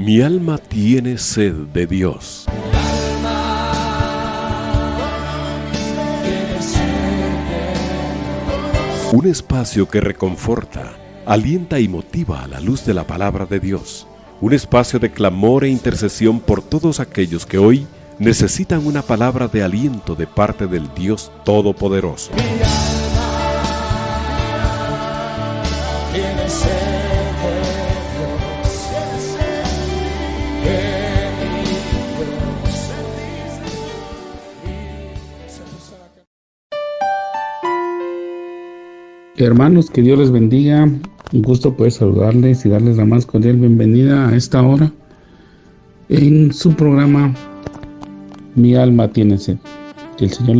Mi alma tiene sed de Dios. Un espacio que reconforta, alienta y motiva a la luz de la palabra de Dios. Un espacio de clamor e intercesión por todos aquellos que hoy necesitan una palabra de aliento de parte del Dios Todopoderoso. Hermanos, que Dios les bendiga. Un gusto poder saludarles y darles la más cordial bienvenida a esta hora en su programa Mi alma tiene sed. Que el Señor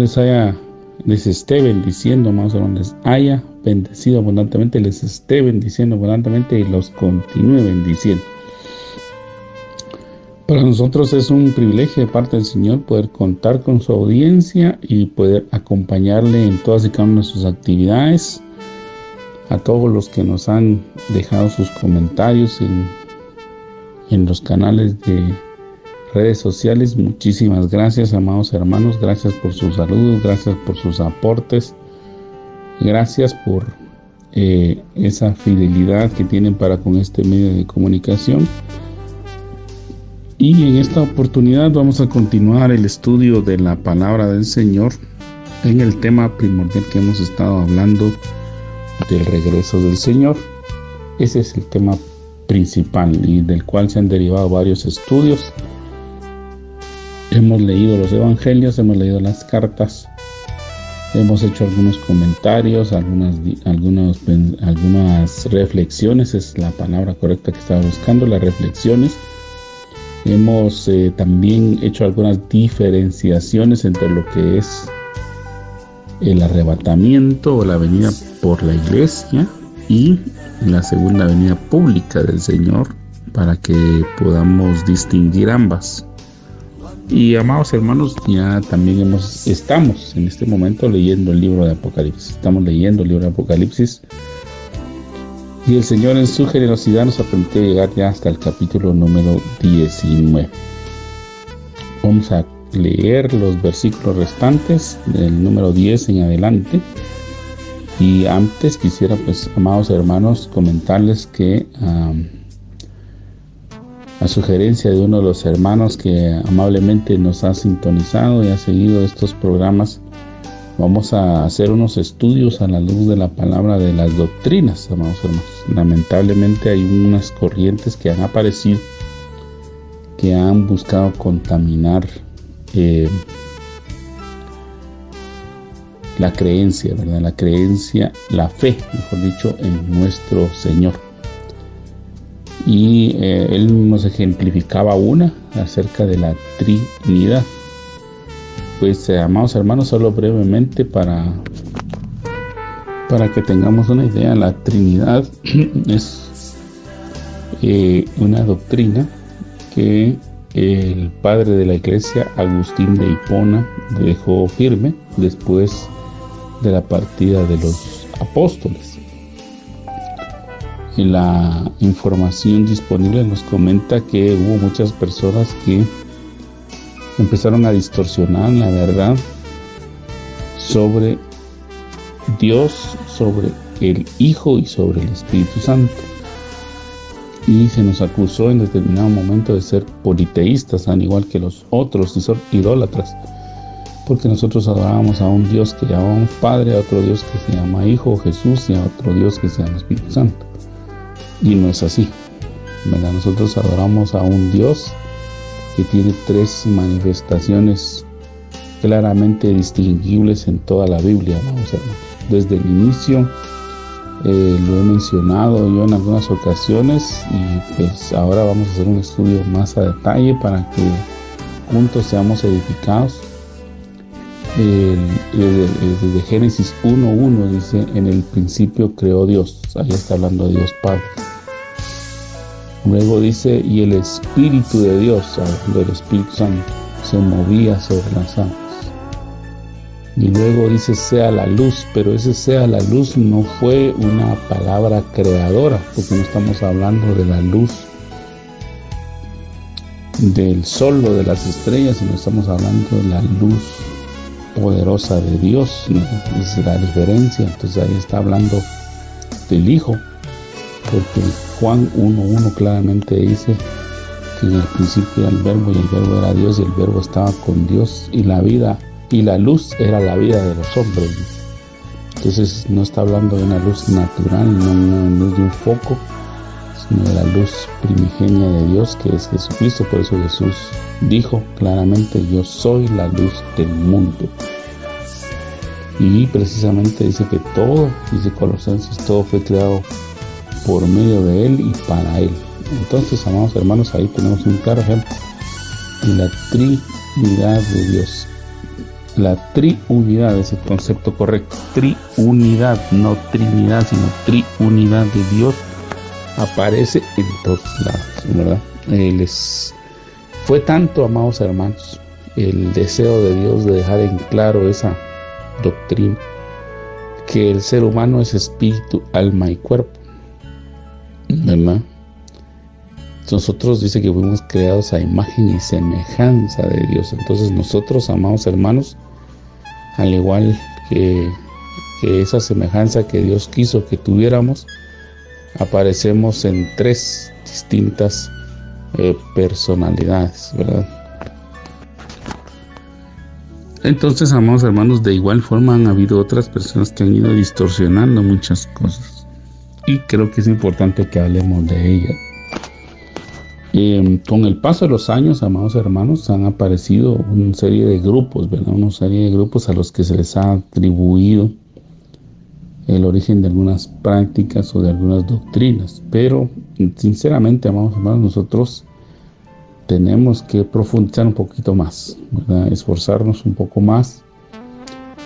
les esté bendiciendo, más o menos, les haya bendecido abundantemente, les esté bendiciendo abundantemente y los continúe bendiciendo. Para nosotros es un privilegio de parte del Señor poder contar con su audiencia y poder acompañarle en todas y cada una de sus actividades. A todos los que nos han dejado sus comentarios en los canales de redes sociales, muchísimas gracias, amados hermanos. Gracias por sus saludos, gracias por sus aportes, gracias por esa fidelidad que tienen para con este medio de comunicación. Y en esta oportunidad vamos a continuar el estudio de la palabra del Señor en el tema primordial que hemos estado hablando, del regreso del Señor. Ese es el tema principal y del cual se han derivado varios estudios. Hemos leído los evangelios, hemos leído las cartas, hemos hecho algunos comentarios, algunas reflexiones, es la palabra correcta que estaba buscando, las reflexiones. Hemos también hecho algunas diferenciaciones entre lo que es el arrebatamiento o la venida por la iglesia y la segunda venida pública del Señor, para que podamos distinguir ambas. Y amados hermanos, ya también estamos en este momento leyendo el libro de Apocalipsis. Estamos leyendo el libro de Apocalipsis y el Señor en su generosidad nos ha permitido llegar ya hasta el capítulo número 19. Vamos a leer los versículos restantes del número 10 en adelante. Y antes quisiera, amados hermanos, comentarles que a sugerencia de uno de los hermanos que amablemente nos ha sintonizado y ha seguido estos programas, vamos a hacer unos estudios a la luz de la palabra de las doctrinas, amados hermanos. Lamentablemente hay unas corrientes que han aparecido que han buscado contaminar la creencia, ¿verdad? La fe, mejor dicho, en nuestro Señor. Y él nos ejemplificaba una acerca de la Trinidad. Amados hermanos, solo brevemente para que tengamos una idea, la Trinidad es una doctrina que el padre de la iglesia, Agustín de Hipona, dejó firme después de la partida de los apóstoles. Y la información disponible nos comenta que hubo muchas personas que empezaron a distorsionar la verdad sobre Dios, sobre el Hijo y sobre el Espíritu Santo. Y se nos acusó en determinado momento de ser politeístas, al igual que los otros, y son idólatras, porque nosotros adorábamos a un Dios que llamamos Padre, a otro Dios que se llama Hijo, Jesús, y a otro Dios que se llama Espíritu Santo. Y no es así, ¿verdad? Nosotros adoramos a un Dios que tiene tres manifestaciones claramente distinguibles en toda la Biblia, vamos a ver. Desde el inicio lo he mencionado yo en algunas ocasiones, y ahora vamos a hacer un estudio más a detalle para que juntos seamos edificados. Desde Génesis 1:1 dice: en el principio creó Dios. Ahí está hablando de Dios Padre. Luego dice: y el Espíritu de Dios, hablando del Espíritu Santo, se movía sobre las aguas. Y luego dice: sea la luz. Pero ese sea la luz no fue una palabra creadora, porque no estamos hablando de la luz del sol o de las estrellas, sino estamos hablando de la luz poderosa de Dios, ¿no? Es la diferencia. Entonces ahí está hablando del Hijo, porque Juan 1:1 claramente dice que en el principio era el Verbo, y el Verbo era Dios, y el Verbo estaba con Dios, y la vida y la luz era la vida de los hombres. Entonces no está hablando de una luz natural, no una luz de un foco, sino de la luz primigenia de Dios, que es Jesucristo. Por eso Jesús dijo claramente: yo soy la luz del mundo. Y precisamente dice que todo, dice Colosenses, todo fue creado por medio de Él y para Él. Entonces, amados hermanos, ahí tenemos un claro ejemplo de la Trinidad de Dios. La triunidad es el concepto correcto. Triunidad, no Trinidad, sino triunidad de Dios aparece en todos lados, ¿verdad? Fue tanto, amados hermanos, el deseo de Dios de dejar en claro esa doctrina, que el ser humano es espíritu, alma y cuerpo, ¿verdad? Nosotros dice que fuimos creados a imagen y semejanza de Dios. Entonces nosotros, amados hermanos, al igual que esa semejanza que Dios quiso que tuviéramos, aparecemos en tres distintas personalidades, ¿verdad? Entonces, amados hermanos, de igual forma han habido otras personas que han ido distorsionando muchas cosas, y creo que es importante que hablemos de ellas. Con el paso de los años, amados hermanos, han aparecido una serie de grupos, ¿verdad? Una serie de grupos a los que se les ha atribuido el origen de algunas prácticas o de algunas doctrinas. Pero, sinceramente, amados hermanos, nosotros tenemos que profundizar un poquito más, ¿verdad? Esforzarnos un poco más,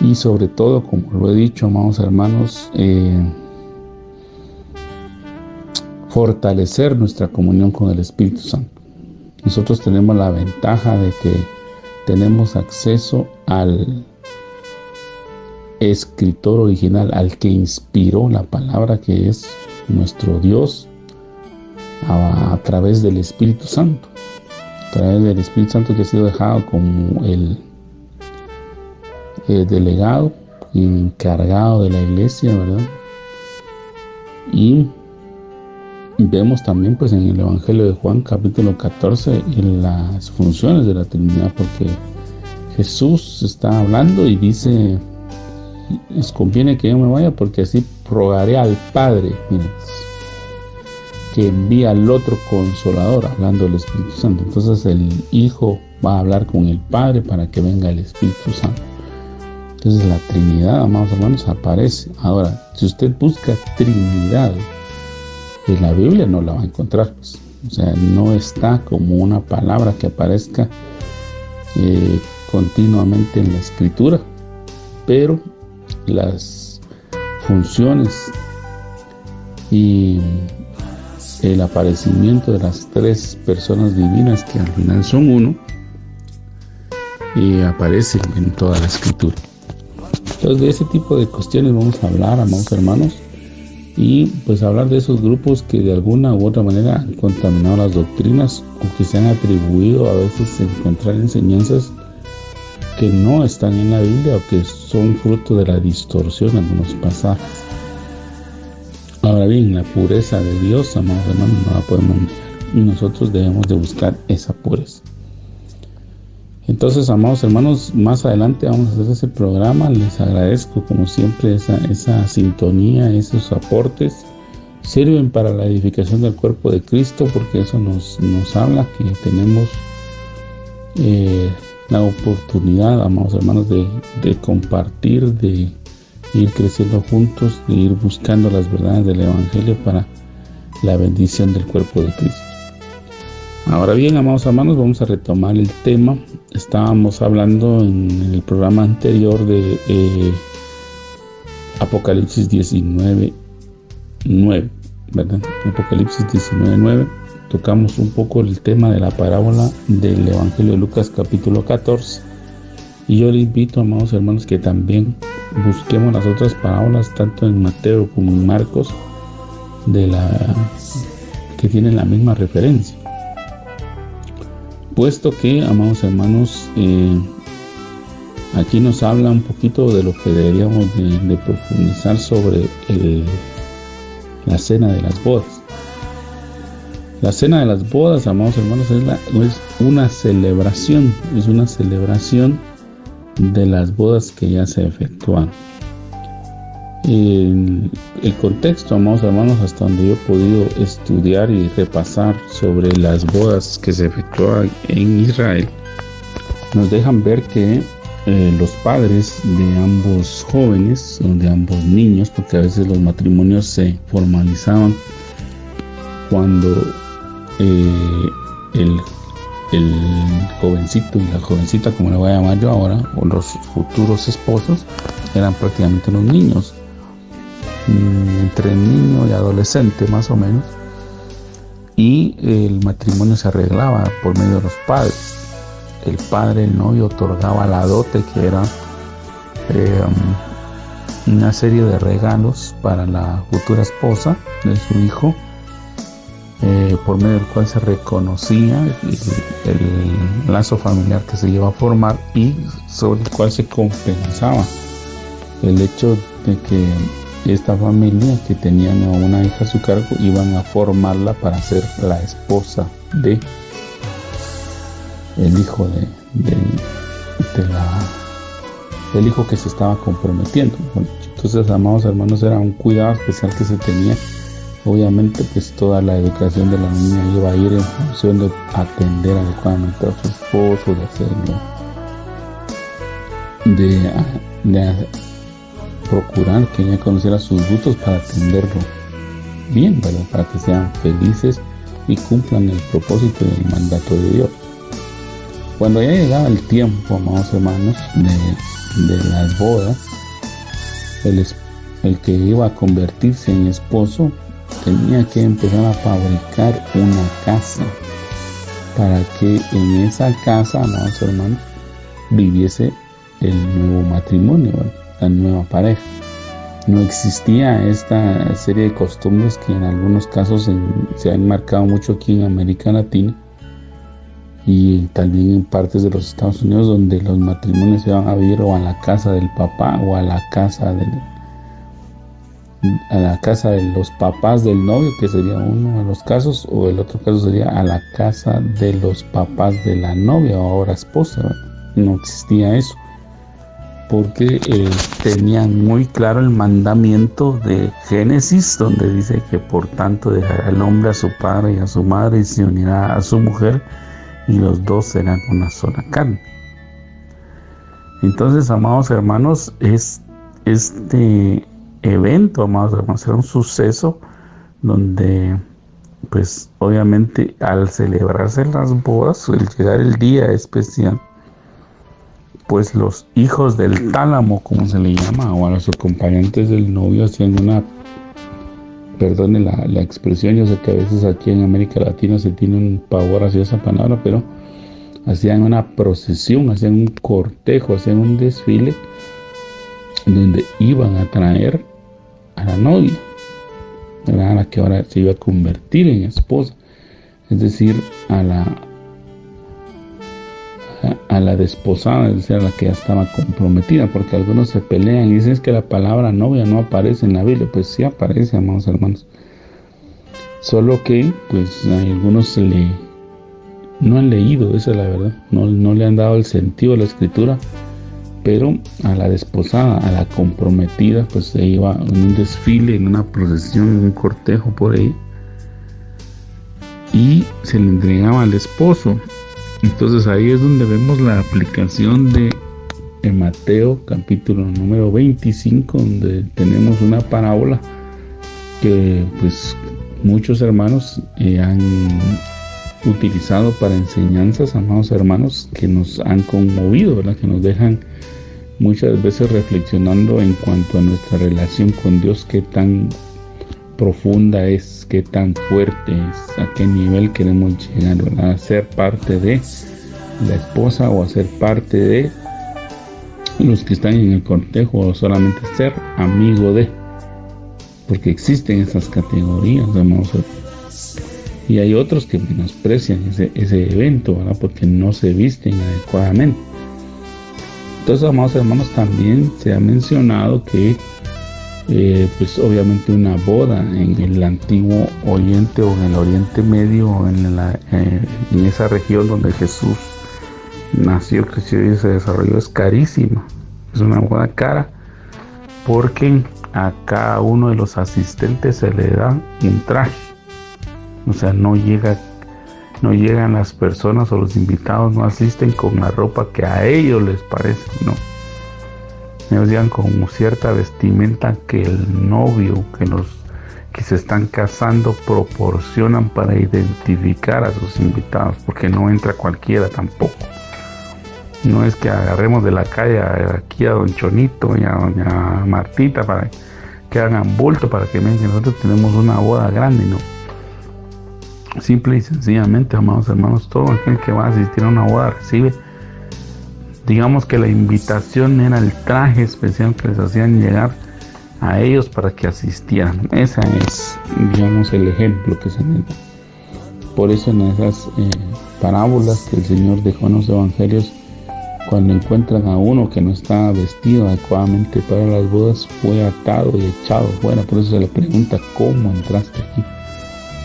y sobre todo, como lo he dicho, amados hermanos, fortalecer nuestra comunión con el Espíritu Santo. Nosotros tenemos la ventaja de que tenemos acceso al escritor original, al que inspiró la palabra, que es nuestro Dios, a través del Espíritu Santo. A través del Espíritu Santo, que ha sido dejado como el delegado y encargado de la iglesia, ¿verdad? Y vemos también, pues, en el Evangelio de Juan, capítulo 14, en las funciones de la Trinidad, porque Jesús está hablando y dice: les conviene que yo me vaya, porque así rogaré al Padre, miren, que envía al otro Consolador, hablando del Espíritu Santo. Entonces el Hijo va a hablar con el Padre para que venga el Espíritu Santo. Entonces la Trinidad, amados hermanos, aparece. Ahora, si usted busca Trinidad en la Biblia, no la va a encontrar, pues. O sea, no está como una palabra que aparezca continuamente en la Escritura, pero las funciones y el aparecimiento de las tres personas divinas, que al final son uno, y aparecen en toda la Escritura. Entonces, de ese tipo de cuestiones vamos a hablar, amados hermanos, y pues hablar de esos grupos que de alguna u otra manera han contaminado las doctrinas, o que se han atribuido a veces a encontrar enseñanzas que no están en la Biblia, o que son fruto de la distorsión en algunos pasajes. Ahora bien, la pureza de Dios, amados hermanos, no la podemos negar, y nosotros debemos de buscar esa pureza. Entonces, amados hermanos, más adelante vamos a hacer ese programa. Les agradezco, como siempre, esa sintonía, esos aportes. Sirven para la edificación del cuerpo de Cristo, porque eso nos habla que tenemos la oportunidad, amados hermanos, de compartir, de ir creciendo juntos, de ir buscando las verdades del Evangelio para la bendición del cuerpo de Cristo. Ahora bien, amados hermanos, vamos a retomar el tema. Estábamos hablando en el programa anterior de Apocalipsis 19:9, ¿verdad? Apocalipsis 19:9. Tocamos un poco el tema de la parábola del Evangelio de Lucas, capítulo 14. Y yo le invito, amados hermanos, que también busquemos las otras parábolas, tanto en Mateo como en Marcos, que tienen la misma referencia. puesto que, amados hermanos, aquí nos habla un poquito de lo que deberíamos de profundizar sobre la cena de las bodas. La cena de las bodas, amados hermanos, es una celebración de las bodas que ya se efectuaron. El contexto, amados hermanos, hasta donde yo he podido estudiar y repasar sobre las bodas que se efectuaban en Israel, nos dejan ver que los padres de ambos jóvenes o de ambos niños, porque a veces los matrimonios se formalizaban cuando el jovencito y la jovencita, como le voy a llamar yo ahora, o los futuros esposos, eran prácticamente los niños, entre niño y adolescente más o menos, y el matrimonio se arreglaba por medio de los padres. El padre, el novio, otorgaba la dote, que era una serie de regalos para la futura esposa de su hijo, por medio del cual se reconocía el lazo familiar que se iba a formar y sobre el cual se compensaba el hecho de que esta familia, que tenían a una hija a su cargo, iban a formarla para ser la esposa de el hijo del hijo que se estaba comprometiendo. Entonces, amados hermanos, era un cuidado especial que se tenía. Obviamente, pues toda la educación de la niña iba a ir en función de atender adecuadamente a su esposo, de hacerlo, de procurar que ella conociera sus gustos para atenderlo bien, ¿verdad? Para que sean felices y cumplan el propósito y el mandato de Dios. Cuando ya llegaba el tiempo, amados hermanos, de las bodas, el que iba a convertirse en esposo tenía que empezar a fabricar una casa para que en esa casa, amados hermanos, viviese el nuevo matrimonio, la nueva pareja. No existía esta serie de costumbres que en algunos casos se han marcado mucho aquí en América Latina y también en partes de los Estados Unidos, donde los matrimonios se van a vivir o a la casa del papá o a la casa de los papás del novio, que sería uno de los casos, o el otro caso sería a la casa de los papás de la novia o ahora esposa. No existía eso, porque tenían muy claro el mandamiento de Génesis, donde dice que por tanto dejará el hombre a su padre y a su madre y se unirá a su mujer y los dos serán una sola carne. Entonces, amados hermanos, este evento, amados hermanos, era un suceso donde, pues obviamente, al celebrarse las bodas, al llegar el día especial, pues los hijos del tálamo, como se le llama, o a los acompañantes del novio, hacían una, perdone la expresión, yo sé que a veces aquí en América Latina se tiene un pavor hacia esa palabra, pero hacían una procesión, hacían un cortejo, hacían un desfile donde iban a traer a la novia, a la que ahora se iba a convertir en esposa, es decir, a la desposada, es decir, a la que ya estaba comprometida, porque algunos se pelean y dicen es que la palabra novia no aparece en la Biblia. Pues sí aparece, amados hermanos, solo que pues a algunos no han leído, esa es la verdad, no le han dado el sentido a la escritura, pero a la desposada, a la comprometida, pues se iba en un desfile, en una procesión, en un cortejo por ahí, y se le entregaba al esposo. Entonces ahí es donde vemos la aplicación de Mateo capítulo número 25, donde tenemos una parábola que pues muchos hermanos han utilizado para enseñanzas, amados hermanos, que nos han conmovido, ¿verdad? Que nos dejan muchas veces reflexionando en cuanto a nuestra relación con Dios, qué tan profunda es, qué tan fuerte es, a qué nivel queremos llegar, ¿verdad? A ser parte de la esposa o a ser parte de los que están en el cortejo, o solamente ser amigo de, porque existen esas categorías, amados. Y hay otros que menosprecian ese evento, ¿verdad? Porque no se visten adecuadamente. Entonces, amados hermanos, también se ha mencionado que pues obviamente una boda en el antiguo Oriente o en el Oriente Medio o en esa región donde Jesús nació, creció y se desarrolló es carísima. Es una boda cara porque a cada uno de los asistentes se le da un traje. O sea, no llegan las personas o los invitados, no asisten con la ropa que a ellos les parece, no. Ellos llegan con cierta vestimenta que el novio, que se están casando proporcionan para identificar a sus invitados, porque no entra cualquiera tampoco. No es que agarremos de la calle aquí a don Chonito y a doña Martita para que hagan bulto, para que vean que nosotros tenemos una boda grande, no. Simple y sencillamente, amados hermanos, todo aquel que va a asistir a una boda recibe, digamos que la invitación era el traje especial que les hacían llegar a ellos para que asistieran. Ese es, digamos, el ejemplo que se nos da. Por eso en esas parábolas que el Señor dejó en los evangelios, cuando encuentran a uno que no estaba vestido adecuadamente para las bodas, fue atado y echado fuera. Por eso se le pregunta, ¿cómo entraste aquí?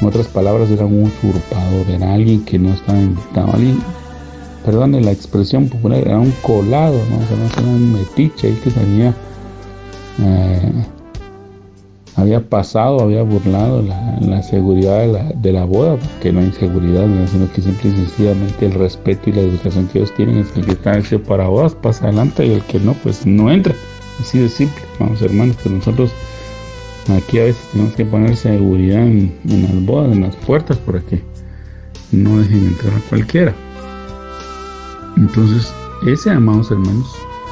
En otras palabras, era un usurpador, era alguien que no estaba invitado, perdone la expresión popular, era un colado, ¿no? Era un metiche ahí que se había pasado, había burlado la seguridad de la boda, porque no hay seguridad, ¿no? Sino que simple y sencillamente el respeto y la educación que ellos tienen es que el que está hecho para bodas pasa adelante y el que no, pues no entra. Así de simple, vamos hermanos, que nosotros aquí a veces tenemos que poner seguridad en las bodas, en las puertas, para que no dejen entrar a cualquiera. Entonces, amados hermanos,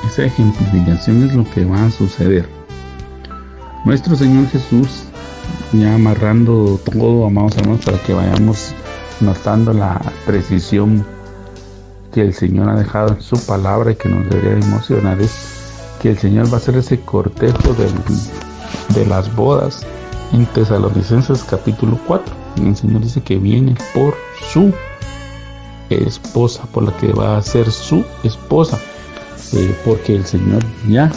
esa ejemplificación es lo que va a suceder. Nuestro Señor Jesús, ya amarrando todo, amados hermanos, para que vayamos notando la precisión que el Señor ha dejado en su palabra y que nos debería emocionar, es que el Señor va a hacer ese cortejo de las bodas en Tesalonicenses capítulo 4. El Señor dice que viene por su esposa, por la que va a ser su esposa, porque el Señor ya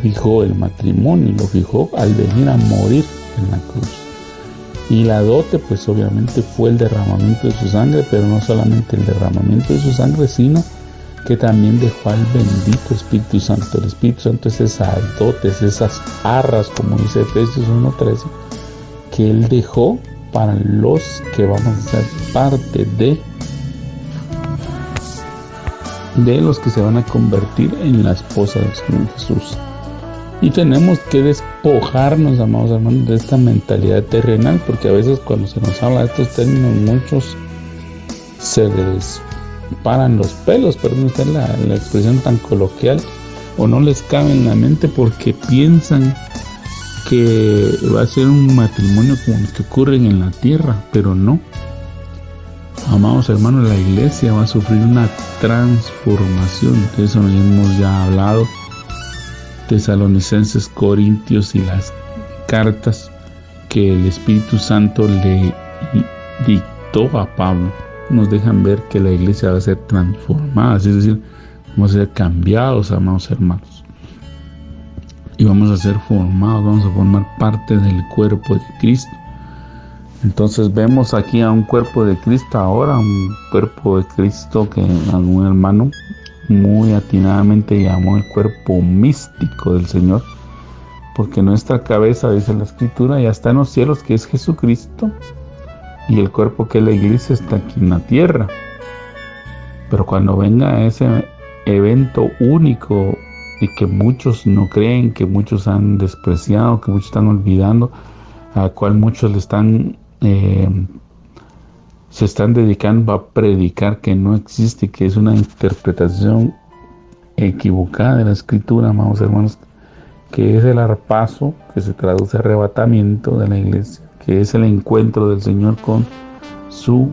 fijó el matrimonio, lo fijó al venir a morir en la cruz. Y la dote, pues obviamente fue el derramamiento de su sangre, pero no solamente el derramamiento de su sangre, sino que también dejó al bendito Espíritu Santo. El Espíritu Santo es esas dotes, esas arras, como dice Efesios 1:13, que Él dejó para los que vamos a ser parte de los que se van a convertir en la esposa del Señor Jesús. Y tenemos que despojarnos, amados hermanos, de esta mentalidad terrenal, porque a veces cuando se nos habla de estos términos, muchos se les paran los pelos, perdón usted la expresión tan coloquial, o no les cabe en la mente porque piensan que va a ser un matrimonio como los que ocurren en la tierra, pero no. Amados hermanos, la iglesia va a sufrir una transformación, de eso hemos ya hablado. Tesalonicenses, Corintios y las cartas que el Espíritu Santo le dictó a Pablo nos dejan ver que la iglesia va a ser transformada, es decir, vamos a ser cambiados, amados hermanos, y vamos a ser formados, vamos a formar parte del cuerpo de Cristo. Entonces vemos aquí a un cuerpo de Cristo ahora, un cuerpo de Cristo que algún hermano muy atinadamente llamó el cuerpo místico del Señor, porque nuestra cabeza, dice la Escritura, ya está en los cielos, que es Jesucristo, y el cuerpo que es la iglesia está aquí en la tierra. Pero cuando venga ese evento único y que muchos no creen, que muchos han despreciado, que muchos están olvidando, a cual muchos le están se están dedicando a predicar que no existe, que es una interpretación equivocada de la Escritura, amados hermanos, que es el arpazo, que se traduce arrebatamiento de la iglesia, que es el encuentro del Señor con su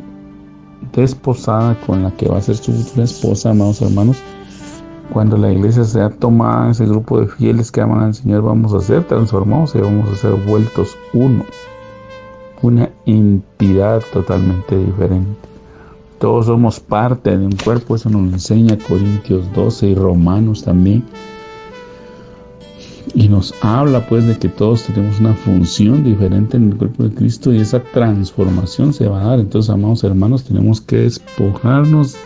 desposada, con la que va a ser su futura esposa, amados hermanos. Cuando la iglesia sea tomada, ese grupo de fieles que aman al Señor, vamos a ser transformados y vamos a ser vueltos uno. una entidad totalmente diferente. Todos somos parte de un cuerpo, eso nos enseña Corintios 12 y Romanos también. Y nos habla pues de que todos tenemos una función diferente en el cuerpo de Cristo y esa transformación se va a dar. Entonces, amados hermanos, tenemos que despojarnos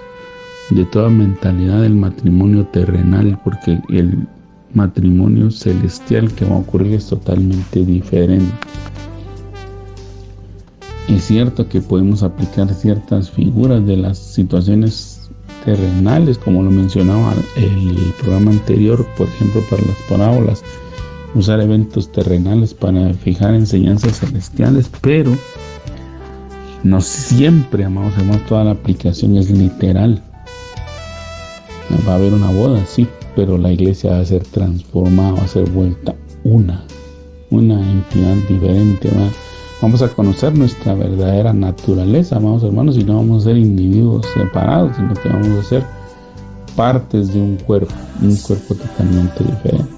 de toda mentalidad del matrimonio terrenal, porque el matrimonio celestial que va a ocurrir es totalmente diferente. Es cierto que podemos aplicar ciertas figuras de las situaciones terrenales, como lo mencionaba el programa anterior, por ejemplo, para las parábolas, usar eventos terrenales para fijar enseñanzas celestiales, pero no siempre, amados hermanos, toda la aplicación es literal. Va a haber una boda, sí, pero la iglesia va a ser transformada, va a ser vuelta una entidad diferente, vamos a conocer nuestra verdadera naturaleza, amados hermanos, y no vamos a ser individuos separados, sino que vamos a ser partes de un cuerpo totalmente diferente.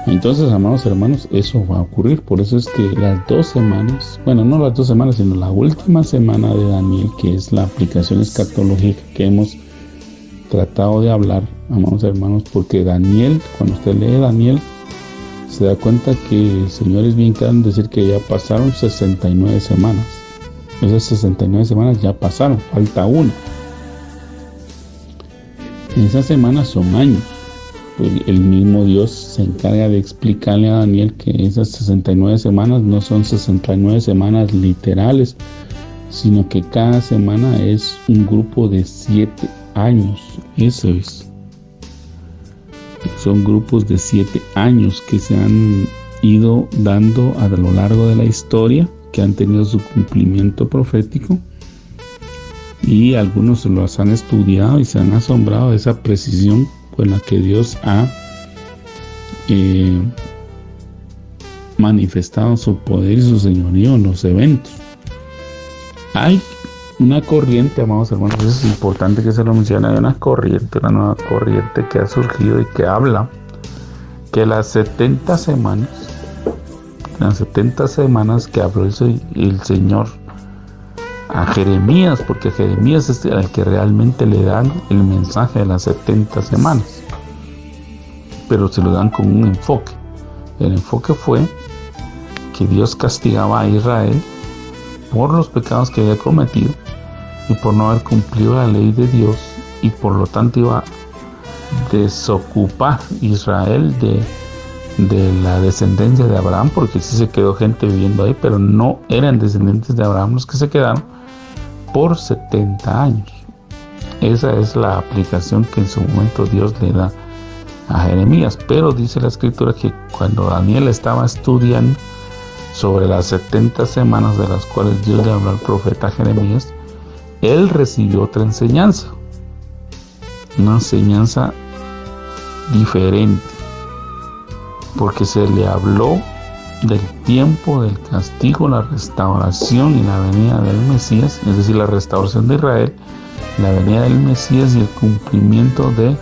Entonces, amados hermanos, eso va a ocurrir. Por eso es que las 2 semanas, bueno, no las 2 semanas, sino la última semana de Daniel, que es la aplicación escatológica que hemos tratado de hablar, amados hermanos, porque Daniel, cuando usted lee Daniel, se da cuenta que el Señor es bien claro en decir que ya pasaron 69 semanas. Esas 69 semanas ya pasaron, falta una. Esas semanas son años. Pues el mismo Dios se encarga de explicarle a Daniel que esas 69 semanas no son 69 semanas literales, sino que cada semana es un grupo de 7 años. Eso es. Son grupos de 7 años que se han ido dando a lo largo de la historia, que han tenido su cumplimiento profético, y algunos los han estudiado y se han asombrado de esa precisión con la que Dios ha manifestado su poder y su señorío en los eventos. Hay una corriente, amados hermanos, es importante que se lo mencione, hay una nueva corriente que ha surgido y que habla que las 70 semanas que habló el Señor a Jeremías, porque Jeremías es el que realmente le dan el mensaje de las 70 semanas, pero se lo dan con un enfoque. El enfoque fue que Dios castigaba a Israel por los pecados que había cometido y por no haber cumplido la ley de Dios, y por lo tanto iba a desocupar Israel de la descendencia de Abraham, porque sí se quedó gente viviendo ahí, pero no eran descendientes de Abraham los que se quedaron por 70 años. Esa es la aplicación que en su momento Dios le da a Jeremías. Pero dice la escritura que cuando Daniel estaba estudiando sobre las 70 semanas de las cuales Dios le habló al profeta Jeremías, él recibió otra enseñanza, una enseñanza diferente, porque se le habló del tiempo del castigo, la restauración y la venida del Mesías, es decir, la restauración de Israel, la venida del Mesías y el cumplimiento de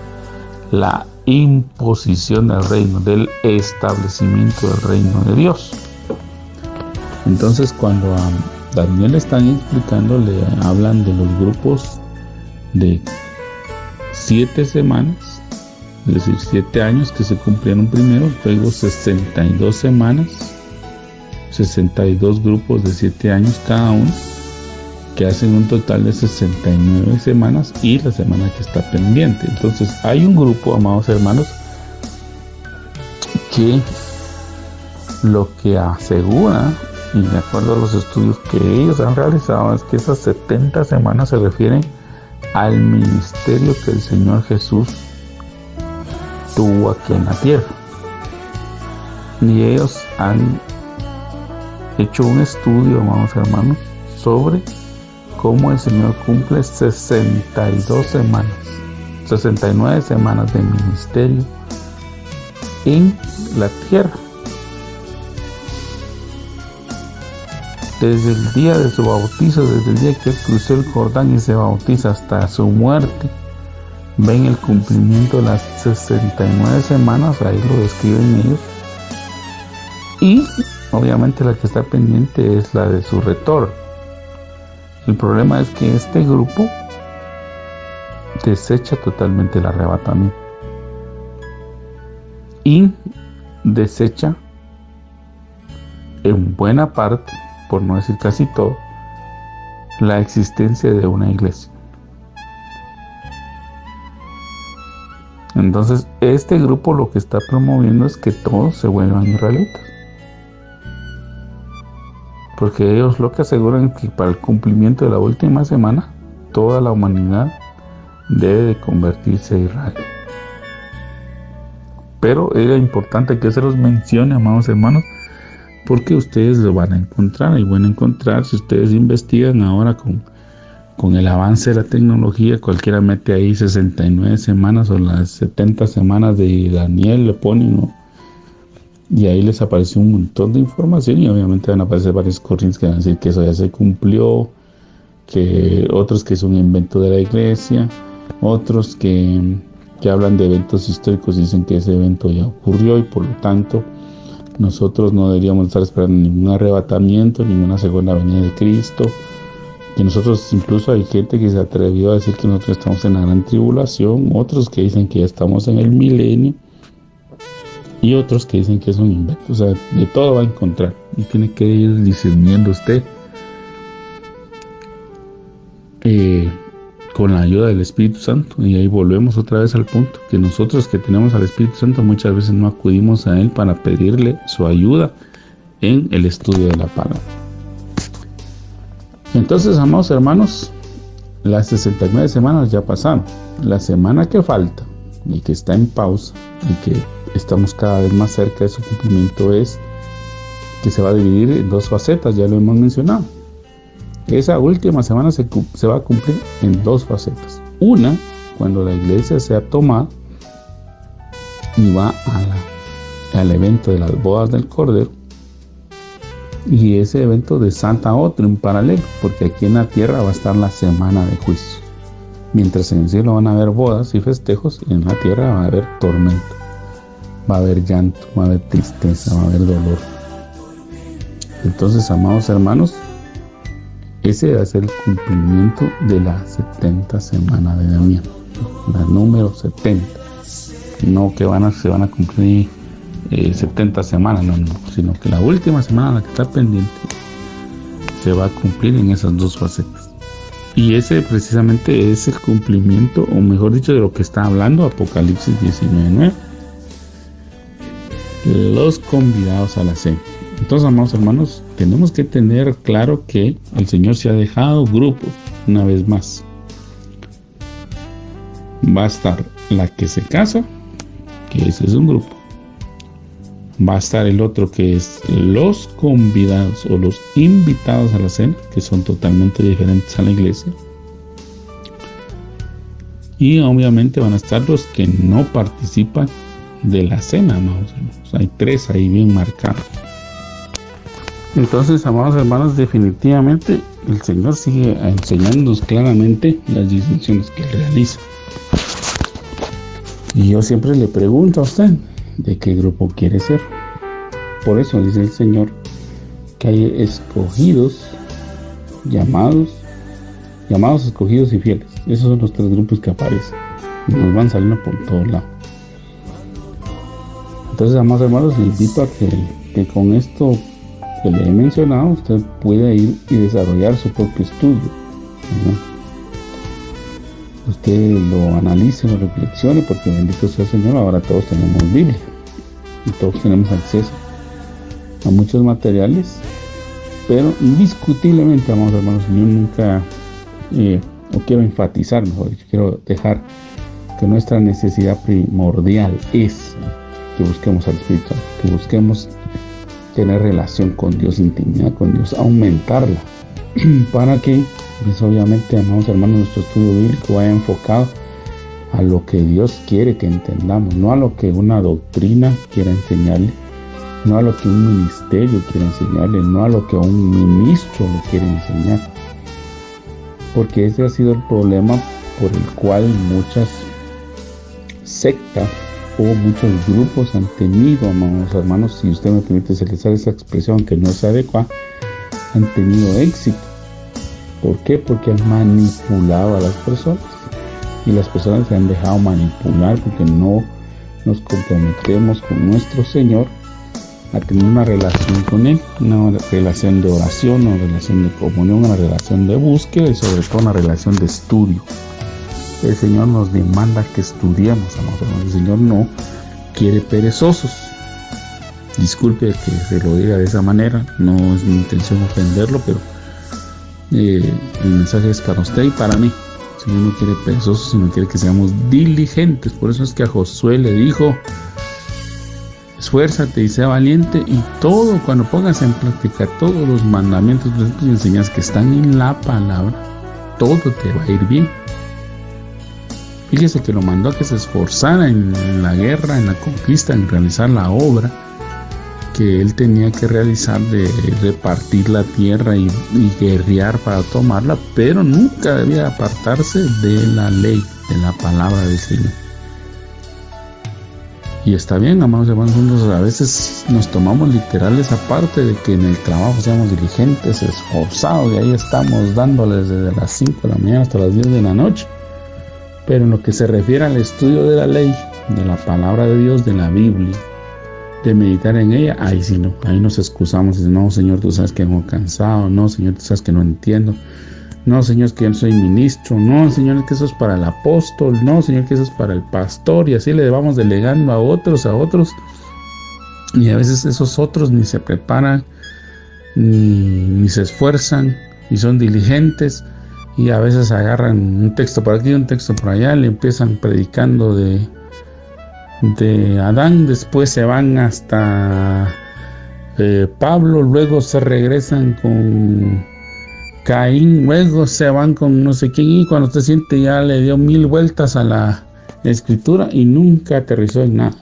la imposición del reino, del establecimiento del reino de Dios. Entonces, cuando a Daniel le están explicando, le hablan de los grupos de 7 semanas, es decir, 7 años que se cumplieron primero, luego 62 semanas, 62 grupos de 7 años cada uno, que hacen un total de 69 semanas y la semana que está pendiente. Entonces hay un grupo, amados hermanos, que lo que asegura, y de acuerdo a los estudios que ellos han realizado, es que esas 70 semanas se refieren al ministerio que el Señor Jesús tuvo aquí en la tierra. Y ellos han hecho un estudio, amados hermanos, sobre cómo el Señor cumple 62 semanas, 69 semanas de ministerio en la tierra. Desde el día de su bautizo, desde el día que él cruzó el Jordán y se bautiza hasta su muerte, ven el cumplimiento de las 69 semanas, ahí lo describen ellos. Y obviamente la que está pendiente es la de su retorno. El problema es que este grupo desecha totalmente el arrebatamiento y desecha en buena parte, por no decir casi todo, la existencia de una iglesia. Entonces, este grupo lo que está promoviendo es que todos se vuelvan israelitas. Porque ellos lo que aseguran es que para el cumplimiento de la última semana, toda la humanidad debe de convertirse a Israel. Pero era importante que se los mencione, amados hermanos, porque ustedes lo van a encontrar, y van a encontrar, si ustedes investigan ahora con el avance de la tecnología, cualquiera mete ahí 69 semanas o las 70 semanas de Daniel, le ponen, ¿no? Y ahí les apareció un montón de información, y obviamente van a aparecer varias corrientes que van a decir que eso ya se cumplió, que otros que es un invento de la iglesia, otros que hablan de eventos históricos y dicen que ese evento ya ocurrió y por lo tanto nosotros no deberíamos estar esperando ningún arrebatamiento, ninguna segunda venida de Cristo. Que nosotros, incluso hay gente que se atrevió a decir que nosotros estamos en la gran tribulación, otros que dicen que ya estamos en el milenio y otros que dicen que es un invento. O sea, de todo va a encontrar y tiene que ir discerniendo usted con la ayuda del Espíritu Santo. Y ahí volvemos otra vez al punto, que nosotros que tenemos al Espíritu Santo muchas veces no acudimos a Él para pedirle su ayuda en el estudio de la palabra. Entonces, amados hermanos, las 69 semanas ya pasaron. La semana que falta y que está en pausa y que estamos cada vez más cerca de su cumplimiento es que se va a dividir en dos facetas, ya lo hemos mencionado. Esa última semana se va a cumplir en dos facetas. Una, cuando la iglesia sea tomada y va al evento de las bodas del Cordero. Y ese evento desata otro en paralelo, porque aquí en la tierra va a estar la semana de juicio. Mientras en el cielo van a haber bodas y festejos, en la tierra va a haber tormento, va a haber llanto, va a haber tristeza, va a haber dolor. Entonces, amados hermanos, ese va a ser el cumplimiento de la 70 semana de Daniel, la número 70. No que se van a cumplir 70 semanas, no, sino que la última semana, la que está pendiente, se va a cumplir en esas dos facetas. Y ese precisamente es el cumplimiento, o mejor dicho, de lo que está hablando Apocalipsis 19:9. Los convidados a la cena. Entonces, amados hermanos, tenemos que tener claro que el Señor se ha dejado grupos, una vez más. Va a estar la que se casa, que ese es un grupo. Va a estar el otro que es los convidados o los invitados a la cena, que son totalmente diferentes a la iglesia. Y obviamente van a estar los que no participan de la cena, amados hermanos. Hay tres ahí bien marcados. Entonces, amados hermanos, definitivamente el Señor sigue enseñándonos claramente las distinciones que Él realiza. Y yo siempre le pregunto a usted, ¿de qué grupo quiere ser? Por eso dice el Señor que hay escogidos, llamados, escogidos y fieles. Esos son los tres grupos que aparecen y nos van saliendo por todos lados. Entonces, amados hermanos, le invito a que con esto que le he mencionado, usted pueda ir y desarrollar su propio estudio, ¿verdad? Usted lo analice, lo reflexione, porque bendito sea el Señor, ahora todos tenemos Biblia y todos tenemos acceso a muchos materiales, pero indiscutiblemente, amados hermanos, yo nunca, o quiero enfatizar, mejor dicho, quiero dejar que nuestra necesidad primordial es que busquemos al Espíritu Santo, que busquemos tener relación con Dios, intimidad con Dios, aumentarla, para que, pues obviamente, amados hermanos, nuestro estudio bíblico vaya enfocado a lo que Dios quiere que entendamos, no a lo que una doctrina quiera enseñarle, no a lo que un ministerio quiera enseñarle, no a lo que un ministro le quiere enseñar, porque ese ha sido el problema por el cual muchas sectas o muchos grupos han tenido, amados hermanos, si usted me permite utilizar esa expresión que no es adecuada, han tenido éxito. ¿Por qué? Porque han manipulado a las personas, y las personas se han dejado manipular porque no nos comprometemos con nuestro Señor a tener una relación con Él, una relación de oración, una relación de comunión, una relación de búsqueda y sobre todo una relación de estudio. El Señor nos demanda que estudiemos, amados hermanos. El Señor no quiere perezosos. Disculpe que se lo diga de esa manera, no es mi intención ofenderlo, pero el mensaje es para usted y para mí. El Señor no quiere perezosos, sino quiere que seamos diligentes. Por eso es que a Josué le dijo: esfuérzate y sea valiente, y todo, cuando pongas en práctica todos los mandamientos, preceptos y enseñanzas que están en la palabra, todo te va a ir bien. Fíjese que lo mandó a que se esforzara en la guerra, en la conquista, en realizar la obra que él tenía que realizar de repartir la tierra y guerrear para tomarla, pero nunca debía apartarse de la ley, de la palabra del Señor. Y está bien, amados hermanos, a veces nos tomamos literal esa parte de que en el trabajo seamos diligentes, esforzados, y ahí estamos dándoles desde las 5 de la mañana hasta las 10 de la noche. Pero en lo que se refiere al estudio de la ley, de la palabra de Dios, de la Biblia, de meditar en ella, ahí sí no, ahí nos excusamos y decimos: no, Señor, tú sabes que vengo cansado, no, Señor, tú sabes que no entiendo, no, Señor, es que yo no soy ministro, no, Señor, es que eso es para el apóstol, no, Señor, que eso es para el pastor, y así le vamos delegando a otros, y a veces esos otros ni se preparan, ni se esfuerzan, y son diligentes, y a veces agarran un texto por aquí, un texto por allá, le empiezan predicando de Adán, después se van hasta Pablo, luego se regresan con Caín, luego se van con no sé quién, y cuando usted siente ya le dio 1000 vueltas a la escritura y nunca aterrizó en nada.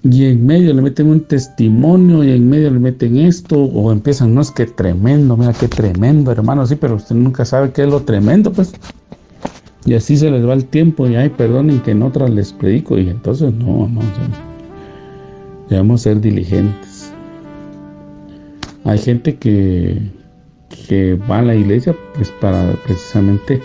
Y en medio le meten un testimonio, y en medio le meten esto, o empiezan: no, es que tremendo, mira qué tremendo, hermano, sí, pero usted nunca sabe qué es lo tremendo, pues. Y así se les va el tiempo, y ay, perdonen que en otras les predico, y entonces no, debemos ser diligentes. Hay gente que va a la iglesia pues para precisamente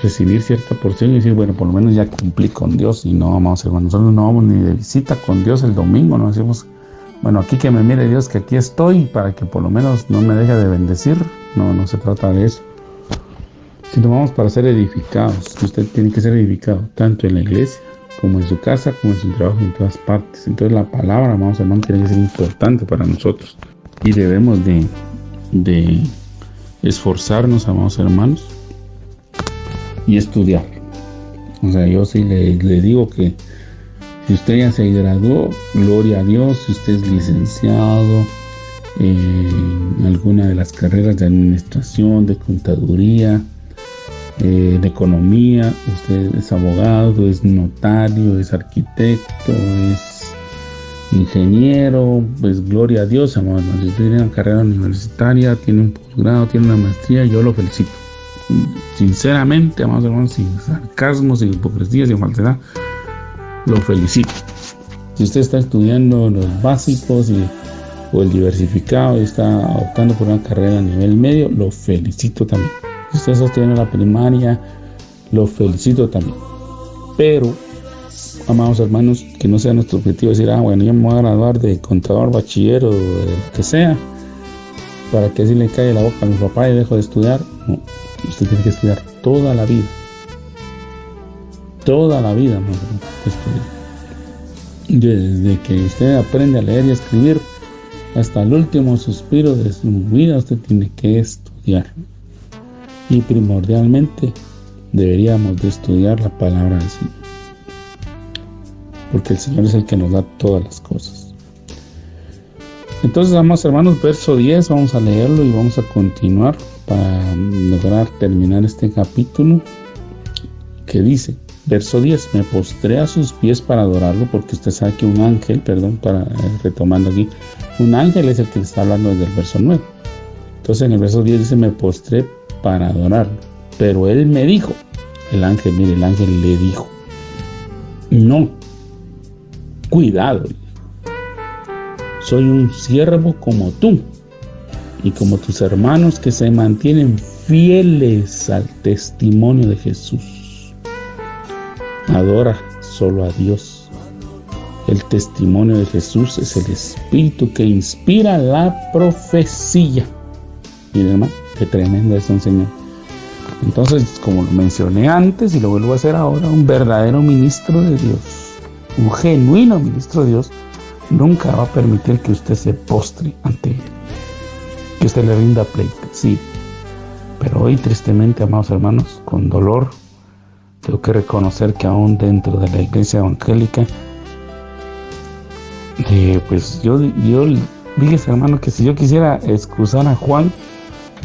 recibir cierta porción y decir: bueno, por lo menos ya cumplí con Dios. Y no, amados hermanos, nosotros no vamos ni de visita con Dios el domingo, no decimos: bueno, aquí que me mire Dios, que aquí estoy, para que por lo menos no me deje de bendecir. No se trata de eso, sino vamos para ser edificados. Usted tiene que ser edificado tanto en la iglesia como en su casa, como en su trabajo, en todas partes. Entonces la palabra, amados hermanos, tiene que ser importante para nosotros, y debemos de esforzarnos, amados hermanos, y estudiar. O sea, yo sí le digo que si usted ya se graduó, gloria a Dios. Si usted es licenciado en alguna de las carreras de administración, de contaduría, de economía, usted es abogado, es notario, es arquitecto, es ingeniero, pues gloria a Dios, amados. Si usted tiene una carrera universitaria, tiene un posgrado, tiene una maestría, yo lo felicito. Sinceramente, amados hermanos, sin sarcasmo, sin hipocresía, sin falsedad, lo felicito. Si usted está estudiando los básicos o el diversificado y está optando por una carrera a nivel medio, lo felicito también. Si usted está estudiando la primaria, lo felicito también. Pero, amados hermanos, que no sea nuestro objetivo decir: bueno, yo me voy a graduar de contador, bachiller o de lo que sea, para que así le caiga la boca a mi papá y dejo de estudiar. No, usted tiene que estudiar toda la vida. Toda la vida, amados hermanos, desde que usted aprende a leer y a escribir hasta el último suspiro de su vida, usted tiene que estudiar. Y primordialmente deberíamos de estudiar la palabra del Señor, porque el Señor es el que nos da todas las cosas. Entonces, amados hermanos, verso 10, vamos a leerlo y vamos a continuar para lograr terminar este capítulo, que dice, verso 10: me postré a sus pies para adorarlo, porque usted sabe que un ángel, retomando aquí, un ángel es el que está hablando desde el verso 9. Entonces en el verso 10 dice: me postré para adorarlo, pero él me dijo: el ángel le dijo: no, cuidado, soy un siervo como tú y como tus hermanos que se mantienen fieles al testimonio de Jesús. Adora solo a Dios. El testimonio de Jesús es el espíritu que inspira la profecía. Miren, hermano, qué tremendo es un Señor. Entonces, como lo mencioné antes y lo vuelvo a hacer ahora, un verdadero ministro de Dios, un genuino ministro de Dios, nunca va a permitir que usted se postre ante él, que usted le rinda pleito, sí. Pero hoy, tristemente, amados hermanos, con dolor, tengo que reconocer que aún dentro de la iglesia evangélica, pues yo fíjese, hermano, que si yo quisiera excusar a Juan,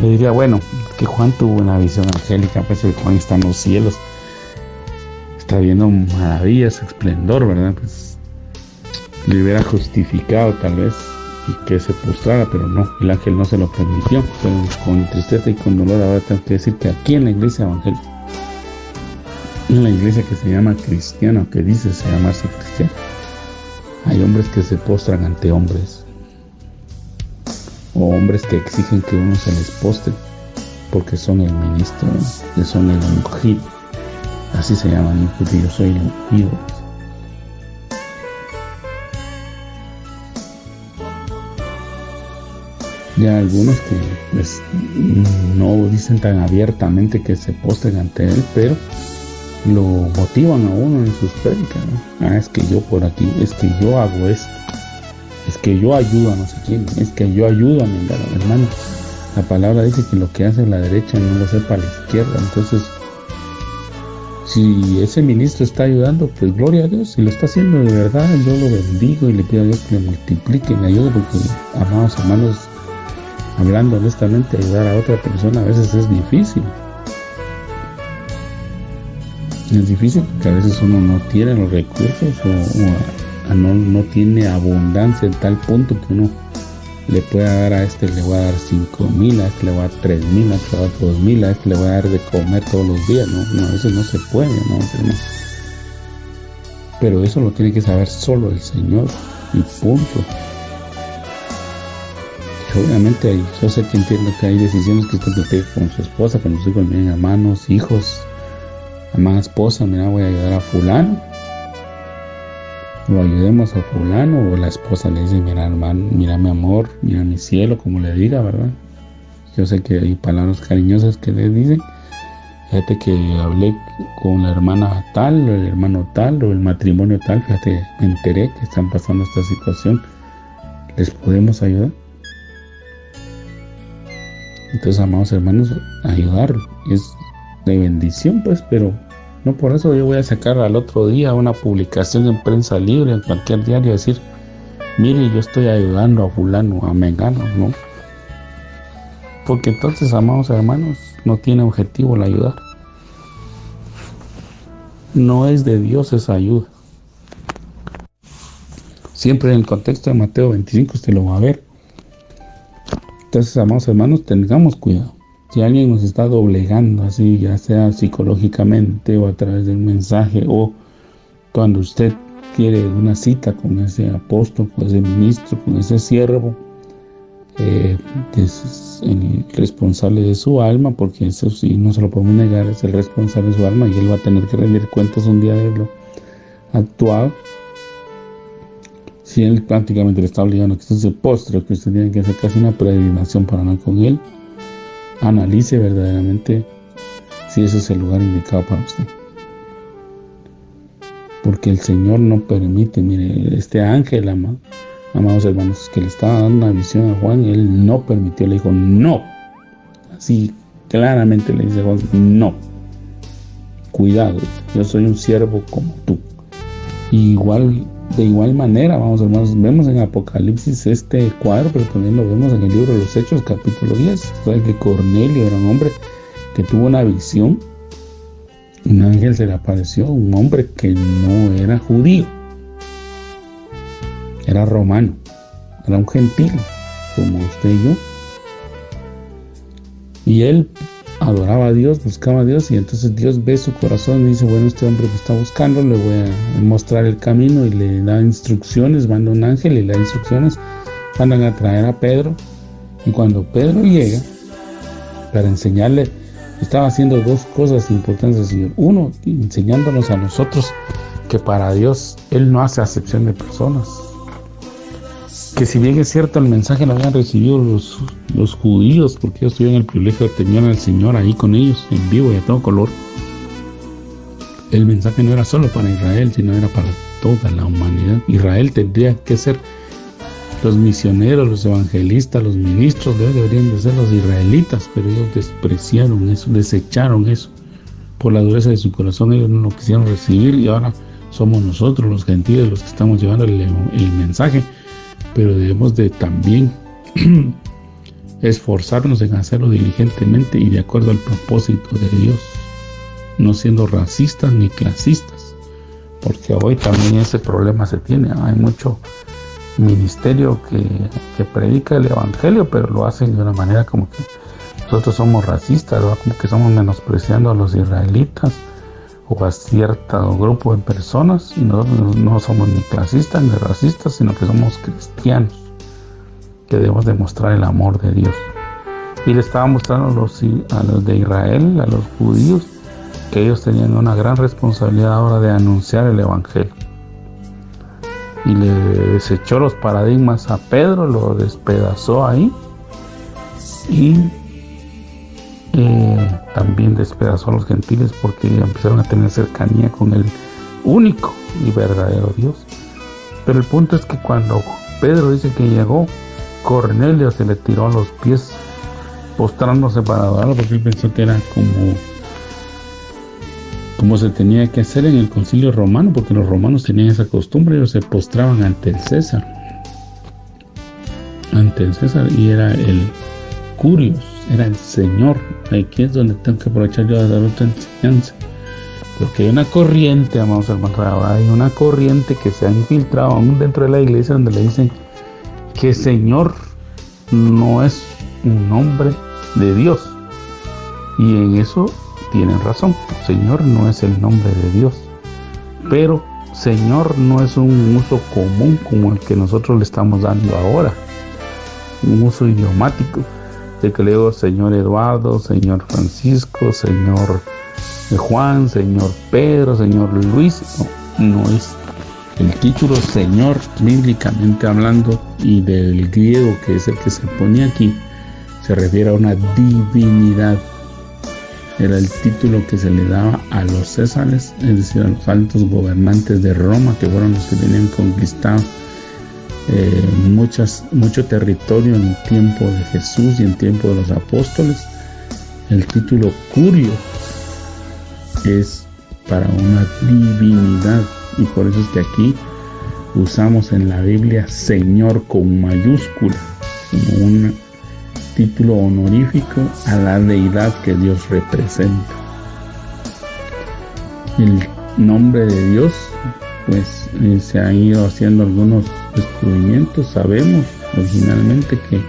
le diría, bueno, que Juan tuvo una visión angélica, pues que Juan está en los cielos, está viendo maravillas, esplendor, ¿verdad? Pues le hubiera justificado tal vez y que se postrara, pero no, el ángel no se lo permitió. Pero con tristeza y con dolor ahora tengo que decir que aquí en la iglesia evangélica, en la iglesia que se llama cristiana, que dice llamarse cristiana, hay hombres que se postran ante hombres, o hombres que exigen que uno se les postre porque son el ministro, que son el ungido. Así se llaman, porque yo soy el ungido. Ya algunos que pues no dicen tan abiertamente que se postren ante él, pero lo motivan a uno en sus prédicas, ¿no? Es que yo por aquí, es que yo hago esto, es que yo ayudo a no sé quién, es que yo ayudo a mi hermano. La palabra dice que lo que hace la derecha no lo sepa la izquierda. Entonces, si ese ministro está ayudando, pues gloria a Dios. Si lo está haciendo de verdad, yo lo bendigo y le pido a Dios que le multiplique y le ayude, porque, amados hermanos, hablando honestamente, ayudar a otra persona a veces es difícil. Es difícil porque a veces uno no tiene los recursos o no tiene abundancia en tal punto que uno le pueda dar a este, le voy a dar 5,000, a este le voy a dar 3,000, a este le voy a dar 2,000, a este le voy a dar de comer todos los días. No, a veces no se puede, ¿no? Pero eso lo tiene que saber solo el Señor y punto. Obviamente yo sé que entiendo que hay decisiones que usted tiene con su esposa, con los hijos, miren, hermanos, hijos, amada esposa, mira, voy a ayudar a fulano, o ayudemos a fulano, o la esposa le dice, mira, hermano, mira mi amor, mira mi cielo, como le diga, ¿verdad? Yo sé que hay palabras cariñosas que le dicen. Fíjate que hablé con la hermana tal, o el hermano tal, o el matrimonio tal, fíjate, me enteré que están pasando esta situación, ¿les podemos ayudar? Entonces, amados hermanos, ayudar es de bendición, pues, pero no por eso yo voy a sacar al otro día una publicación en Prensa Libre, en cualquier diario, decir, mire, yo estoy ayudando a fulano, a mengano, ¿no? Porque entonces, amados hermanos, no tiene objetivo la ayuda. No es de Dios esa ayuda. Siempre en el contexto de Mateo 25 usted lo va a ver. Entonces, amados hermanos, tengamos cuidado. Si alguien nos está doblegando así, ya sea psicológicamente o a través de un mensaje, o cuando usted quiere una cita con ese apóstol, con ese ministro, con ese siervo, es el responsable de su alma, porque eso sí, no se lo podemos negar, es el responsable de su alma y él va a tener que rendir cuentas un día de lo actuado. Si él prácticamente le está obligando a que usted se postre, que usted tiene que hacer casi una peregrinación para hablar con él, analice verdaderamente si ese es el lugar indicado para usted. Porque el Señor no permite, mire, este ángel, amados hermanos, que le estaba dando una visión a Juan, y él no permitió, le dijo no. Así claramente le dice a Juan, no. Cuidado, yo soy un siervo como tú. De igual manera, vamos hermanos, vemos en Apocalipsis este cuadro, pero también lo vemos en el libro de los Hechos, capítulo 10. Sabe que Cornelio era un hombre que tuvo una visión. Un ángel se le apareció, un hombre que no era judío, era romano, era un gentil, como usted y yo. Y él, adoraba a Dios, buscaba a Dios, y entonces Dios ve su corazón y dice, bueno, este hombre me está buscando, le voy a mostrar el camino, y le da instrucciones, manda un ángel y le da instrucciones, mandan a traer a Pedro, y cuando Pedro llega, para enseñarle, estaba haciendo dos cosas importantes el Señor. Uno, enseñándonos a nosotros que para Dios Él no hace acepción de personas. Que si bien es cierto el mensaje lo habían recibido los judíos, porque ellos tuvieron el privilegio de tener al Señor ahí con ellos, en vivo y a todo color, el mensaje no era solo para Israel, sino era para toda la humanidad. Israel tendría que ser los misioneros, los evangelistas, los ministros, deberían de ser los israelitas, pero ellos despreciaron eso, desecharon eso. Por la dureza de su corazón ellos no lo quisieron recibir, y ahora somos nosotros los gentiles los que estamos llevando el mensaje, pero debemos de también esforzarnos en hacerlo diligentemente y de acuerdo al propósito de Dios, no siendo racistas ni clasistas, porque hoy también ese problema se tiene. Hay mucho ministerio que predica el evangelio, pero lo hacen de una manera como que nosotros somos racistas, ¿verdad? Como que estamos menospreciando a los israelitas o a cierto grupo de personas, y nosotros no somos ni clasistas ni racistas, sino que somos cristianos, que debemos demostrar el amor de Dios. Y le estaba mostrando a los de Israel, a los judíos, que ellos tenían una gran responsabilidad ahora de anunciar el evangelio. Y le desechó los paradigmas a Pedro, lo despedazó ahí, y también despedazó a los gentiles, porque empezaron a tener cercanía con el único y verdadero Dios. Pero el punto es que cuando Pedro dice que llegó, Cornelio se le tiró a los pies, postrándose para adorarlo, porque él pensó que era como se tenía que hacer en el concilio romano, porque los romanos tenían esa costumbre, ellos se postraban ante el César, y era el Curios, era el Señor. Aquí es donde tengo que aprovechar yo a dar otra enseñanza, porque hay una corriente, amados hermanos, hay una corriente que se ha infiltrado aún dentro de la iglesia, donde le dicen que Señor no es un nombre de Dios, y en eso tienen razón. Señor no es el nombre de Dios, pero Señor no es un uso común como el que nosotros le estamos dando ahora, un uso idiomático, de que le digo Señor Eduardo, Señor Francisco, Señor Juan, Señor Pedro, Señor Luis. No es el título Señor, bíblicamente hablando, y del griego, que es el que se pone aquí, se refiere a una divinidad. Era el título que se le daba a los césares, es decir, a los altos gobernantes de Roma, que fueron los que tenían conquistado mucho territorio en el tiempo de Jesús y en tiempo de los apóstoles. El título Curio es para una divinidad, y por eso es que aquí usamos en la Biblia Señor con mayúscula, como un título honorífico a la deidad que Dios representa. El nombre de Dios, pues se han ido haciendo algunos descubrimientos. Sabemos originalmente que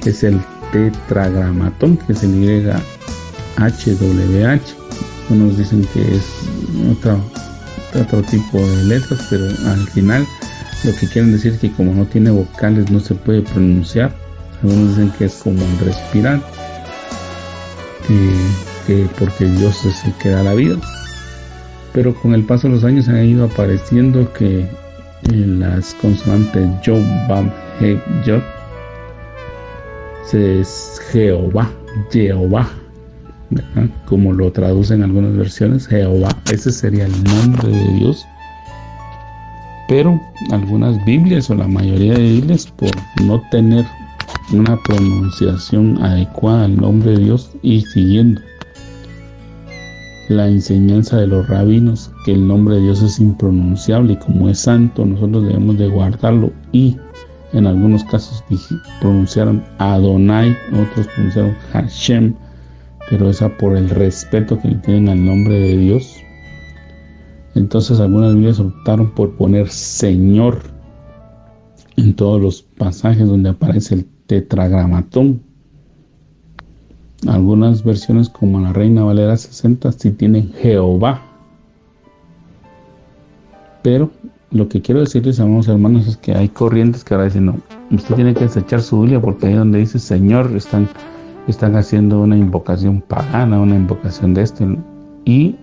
es el tetragramatón, que es el YHWH. Unos dicen que es otro tipo de letras, pero al final lo que quieren decir es que como no tiene vocales no se puede pronunciar. Algunos dicen que es como el respirar, que porque Dios es el que da la vida. Pero con el paso de los años han ido apareciendo que las consonantes Yod, Bab, He, Yod es Jehová, ¿verdad? Como lo traducen algunas versiones, Jehová, ese sería el nombre de Dios. Pero algunas Biblias, o la mayoría de Biblias, por no tener una pronunciación adecuada al nombre de Dios y siguiendo la enseñanza de los rabinos, que el nombre de Dios es impronunciable y como es santo nosotros debemos de guardarlo, y en algunos casos pronunciaron Adonai, otros pronunciaron Hashem, pero esa por el respeto que le tienen al nombre de Dios. Entonces algunas Biblias optaron por poner Señor en todos los pasajes donde aparece el tetragramatón. Algunas versiones como la Reina Valera 60 sí tienen Jehová. Pero lo que quiero decirles, amados hermanos, es que hay corrientes que ahora dicen, no, usted tiene que desechar su Biblia porque ahí donde dice Señor están haciendo una invocación pagana, una invocación de esto. Y,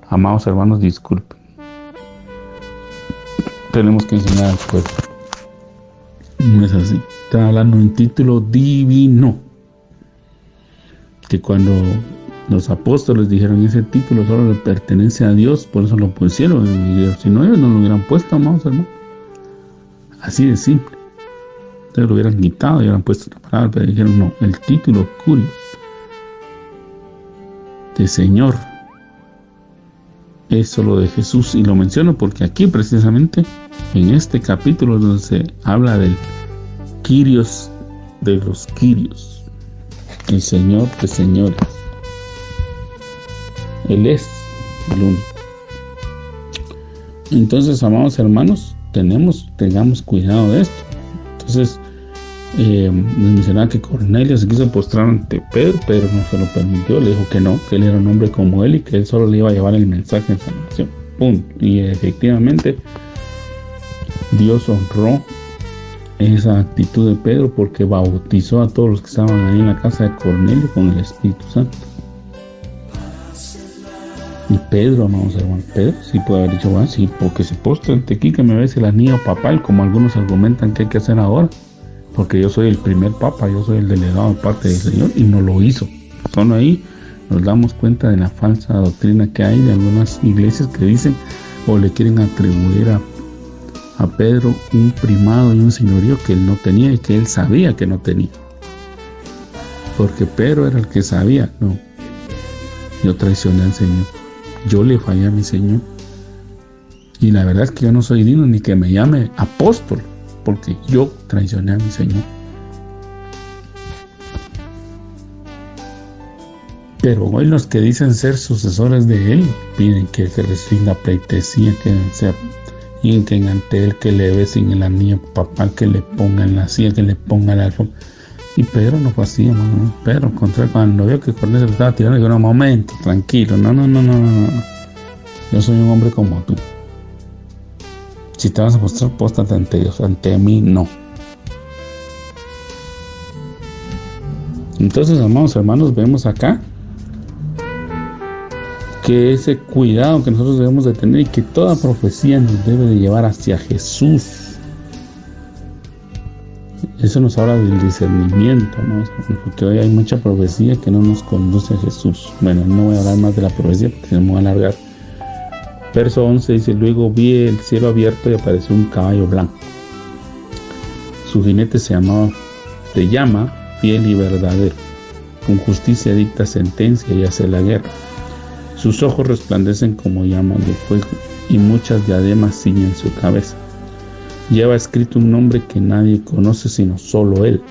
amados hermanos, disculpen. Tenemos que enseñar al pueblo. No es así. Está hablando un título divino. Que cuando los apóstoles dijeron ese título solo le pertenece a Dios, por eso lo pusieron. Y si no, ellos no lo hubieran puesto, amados hermanos. Así de simple. Ustedes lo hubieran quitado y hubieran puesto la palabra, pero dijeron no, el título Curios de Señor es solo de Jesús. Y lo menciono porque aquí precisamente en este capítulo donde se habla del Kyrios de los Kyrios, el Señor de señores. Él es el único. Entonces, amados hermanos, tengamos cuidado de esto. Entonces, les mencionaba que Cornelio se quiso postrar ante Pedro, pero no se lo permitió, le dijo que no, que él era un hombre como él y que él solo le iba a llevar el mensaje de salvación. Punto. Y efectivamente, Dios honró esa actitud de Pedro porque bautizó a todos los que estaban ahí en la casa de Cornelio con el Espíritu Santo. Y Pedro, vamos a ver, Pedro sí puede haber dicho, bueno, sí, porque se postra ante aquí que me ves el anillo papal, como algunos argumentan que hay que hacer ahora, porque yo soy el primer papa, yo soy el delegado de parte del Señor, y no lo hizo. Solo ahí nos damos cuenta de la falsa doctrina que hay de algunas iglesias que dicen o le quieren atribuir a Pedro un primado y un señorío que él no tenía y que él sabía que no tenía. Porque Pedro era el que sabía, no, yo traicioné al Señor, yo le fallé a mi Señor. Y la verdad es que yo no soy digno ni que me llame apóstol, porque yo traicioné a mi Señor. Pero hoy los que dicen ser sucesores de Él piden que se les rinda pleitesía, que se hinquen ante Él, que le besen el anillo papal, que le pongan la silla, que le pongan la alfombra. Y Pedro no fue así, hermano. Pedro, al contrario, cuando vio que Cornelio le estaba tirando, dijo, no, momento, tranquilo, no. Yo soy un hombre como tú. Si te vas a postrar, póstate ante Dios, ante mí no. Entonces, amados hermanos, vemos acá que ese cuidado que nosotros debemos de tener y que toda profecía nos debe de llevar hacia Jesús. Eso nos habla del discernimiento, ¿no? Porque hoy hay mucha profecía que no nos conduce a Jesús. Bueno, no voy a hablar más de la profecía porque se me va a alargar. Verso 11 dice, luego vi el cielo abierto y apareció un caballo blanco. Su jinete se llama fiel y verdadero. Con justicia dicta sentencia y hace la guerra. Sus ojos resplandecen como llamas de fuego y muchas diademas ciñen su cabeza. Lleva escrito un nombre que nadie conoce sino solo él.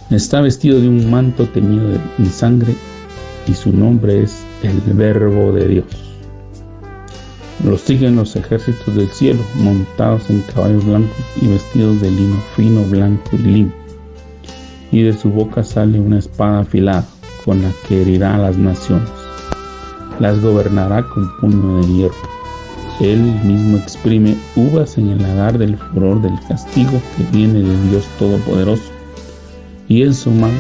Está vestido de un manto teñido de sangre y su nombre es el Verbo de Dios. Los siguen los ejércitos del cielo, montados en caballos blancos y vestidos de lino fino, blanco y limpio. Y de su boca sale una espada afilada, con la que herirá a las naciones. Las gobernará con puño de hierro. Él mismo exprime uvas en el lagar del furor del castigo que viene de Dios Todopoderoso. Y en su mano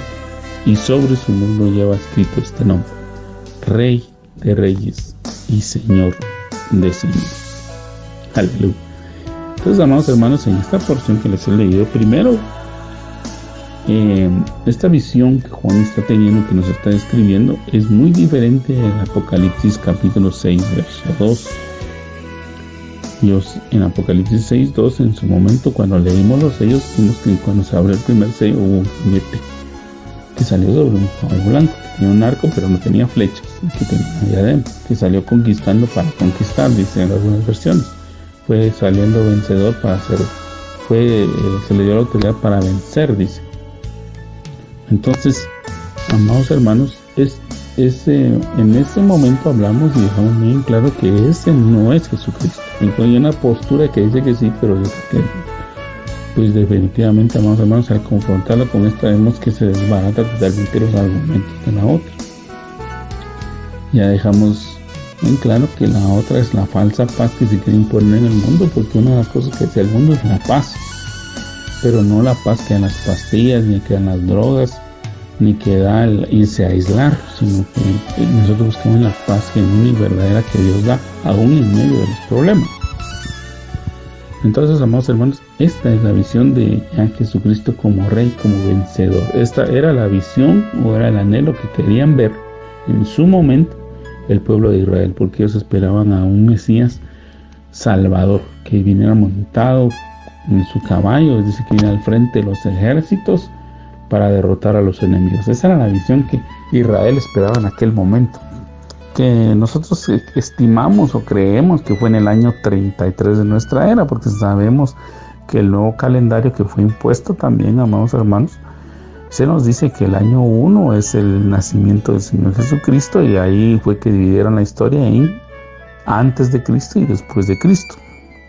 y sobre su muslo lleva escrito este nombre: Rey de Reyes y Señor de Señores. Aleluya. Entonces, amados hermanos, en esta porción que les he leído, primero, esta visión que Juan está teniendo, que nos está describiendo, es muy diferente del Apocalipsis capítulo 6, verso 2. Dios, en Apocalipsis 6:2, en su momento, cuando leímos los sellos, vimos que cuando se abrió el primer sello hubo un jinete que salió sobre un caballo blanco, que tenía un arco pero no tenía flechas, que tenía una diadema, que salió conquistando para conquistar, dicen en algunas versiones. Fue saliendo vencedor para hacer, se le dio la autoridad para vencer, dice. Entonces, amados hermanos, en ese momento hablamos y dejamos bien claro que ese no es Jesucristo. Entonces hay una postura que dice que sí, pero yo creo pues definitivamente, amados hermanos, al confrontarla con esta, vemos que se desbarata totalmente los argumentos de la otra. Ya dejamos en claro que la otra es la falsa paz que se quiere imponer en el mundo, porque una de las cosas que hace el mundo es la paz, pero no la paz que dan las pastillas, ni que dan las drogas, ni que da el irse a aislar, sino que nosotros buscamos la paz genuina y verdadera que Dios da, aún en medio de los problemas. Entonces, amados hermanos, esta es la visión de Jesucristo como Rey, como vencedor. Esta era la visión o era el anhelo que querían ver en su momento el pueblo de Israel, porque ellos esperaban a un Mesías Salvador, que viniera montado en su caballo, es decir, que viniera al frente de los ejércitos para derrotar a los enemigos. Esa era la visión que Israel esperaba en aquel momento, que nosotros estimamos o creemos que fue en el año 33 de nuestra era, porque sabemos que el nuevo calendario que fue impuesto también, amados hermanos, se nos dice que el año 1 es el nacimiento del Señor Jesucristo, y ahí fue que dividieron la historia en antes de Cristo y después de Cristo,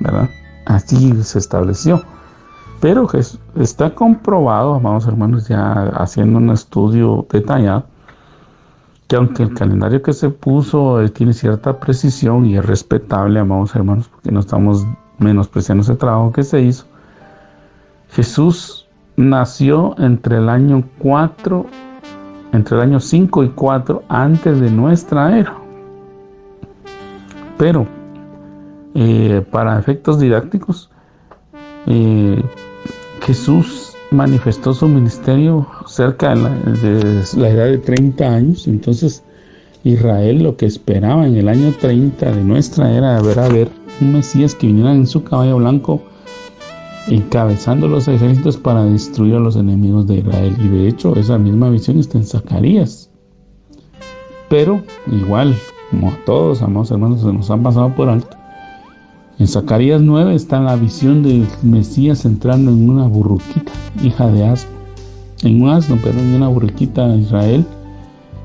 ¿verdad? Así se estableció. Pero está comprobado, amados hermanos, ya haciendo un estudio detallado, que aunque el calendario que se puso tiene cierta precisión y es respetable, amados hermanos, porque no estamos menospreciando ese trabajo que se hizo, Jesús nació entre el año 5 y 4 antes de nuestra era. Pero para efectos didácticos, Jesús manifestó su ministerio cerca de la edad de 30 años. Entonces Israel lo que esperaba en el año 30 de nuestra era era ver un Mesías que viniera en su caballo blanco, encabezando los ejércitos para destruir a los enemigos de Israel. Y de hecho esa misma visión está en Zacarías. Pero igual, como a todos, amados hermanos, se nos han pasado por alto, en Zacarías 9 está la visión del Mesías entrando en una burruquita, hija de asno, en una burruquita de Israel,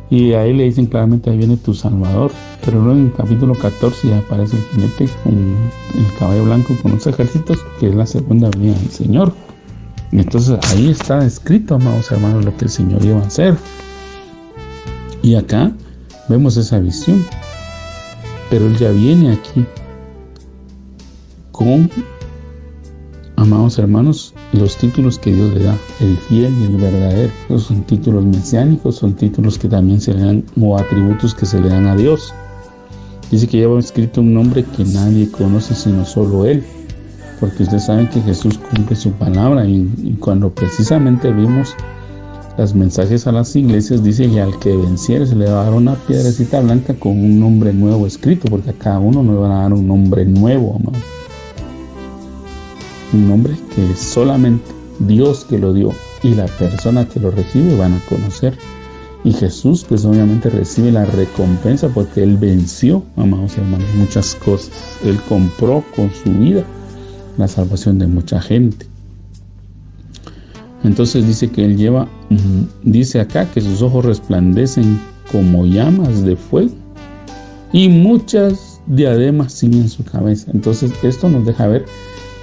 y ahí le dicen claramente: ahí viene tu Salvador. Pero luego en el capítulo 14 ya aparece el jinete con el caballo blanco con los ejércitos, que es la segunda venida del Señor. Entonces ahí está escrito, amados hermanos, lo que el Señor iba a hacer. Y acá vemos esa visión, pero Él ya viene aquí con, amados hermanos, los títulos que Dios le da: el fiel y el verdadero. Esos son títulos mesiánicos, son títulos que también se le dan, o atributos que se le dan a Dios. Dice que lleva escrito un nombre que nadie conoce sino solo Él, porque ustedes saben que Jesús cumple su palabra, y cuando precisamente vimos los mensajes a las iglesias, dice que al que venciere se le va a dar una piedrecita blanca con un nombre nuevo escrito, porque a cada uno nos van a dar un nombre nuevo, amado. Un nombre que solamente Dios que lo dio y la persona que lo recibe van a conocer. Y Jesús pues obviamente recibe la recompensa, porque Él venció, amados hermanos, muchas cosas. Él compró con su vida la salvación de mucha gente. Entonces dice que Él lleva, dice acá que sus ojos resplandecen como llamas de fuego y muchas diademas siguen su cabeza. Entonces esto nos deja ver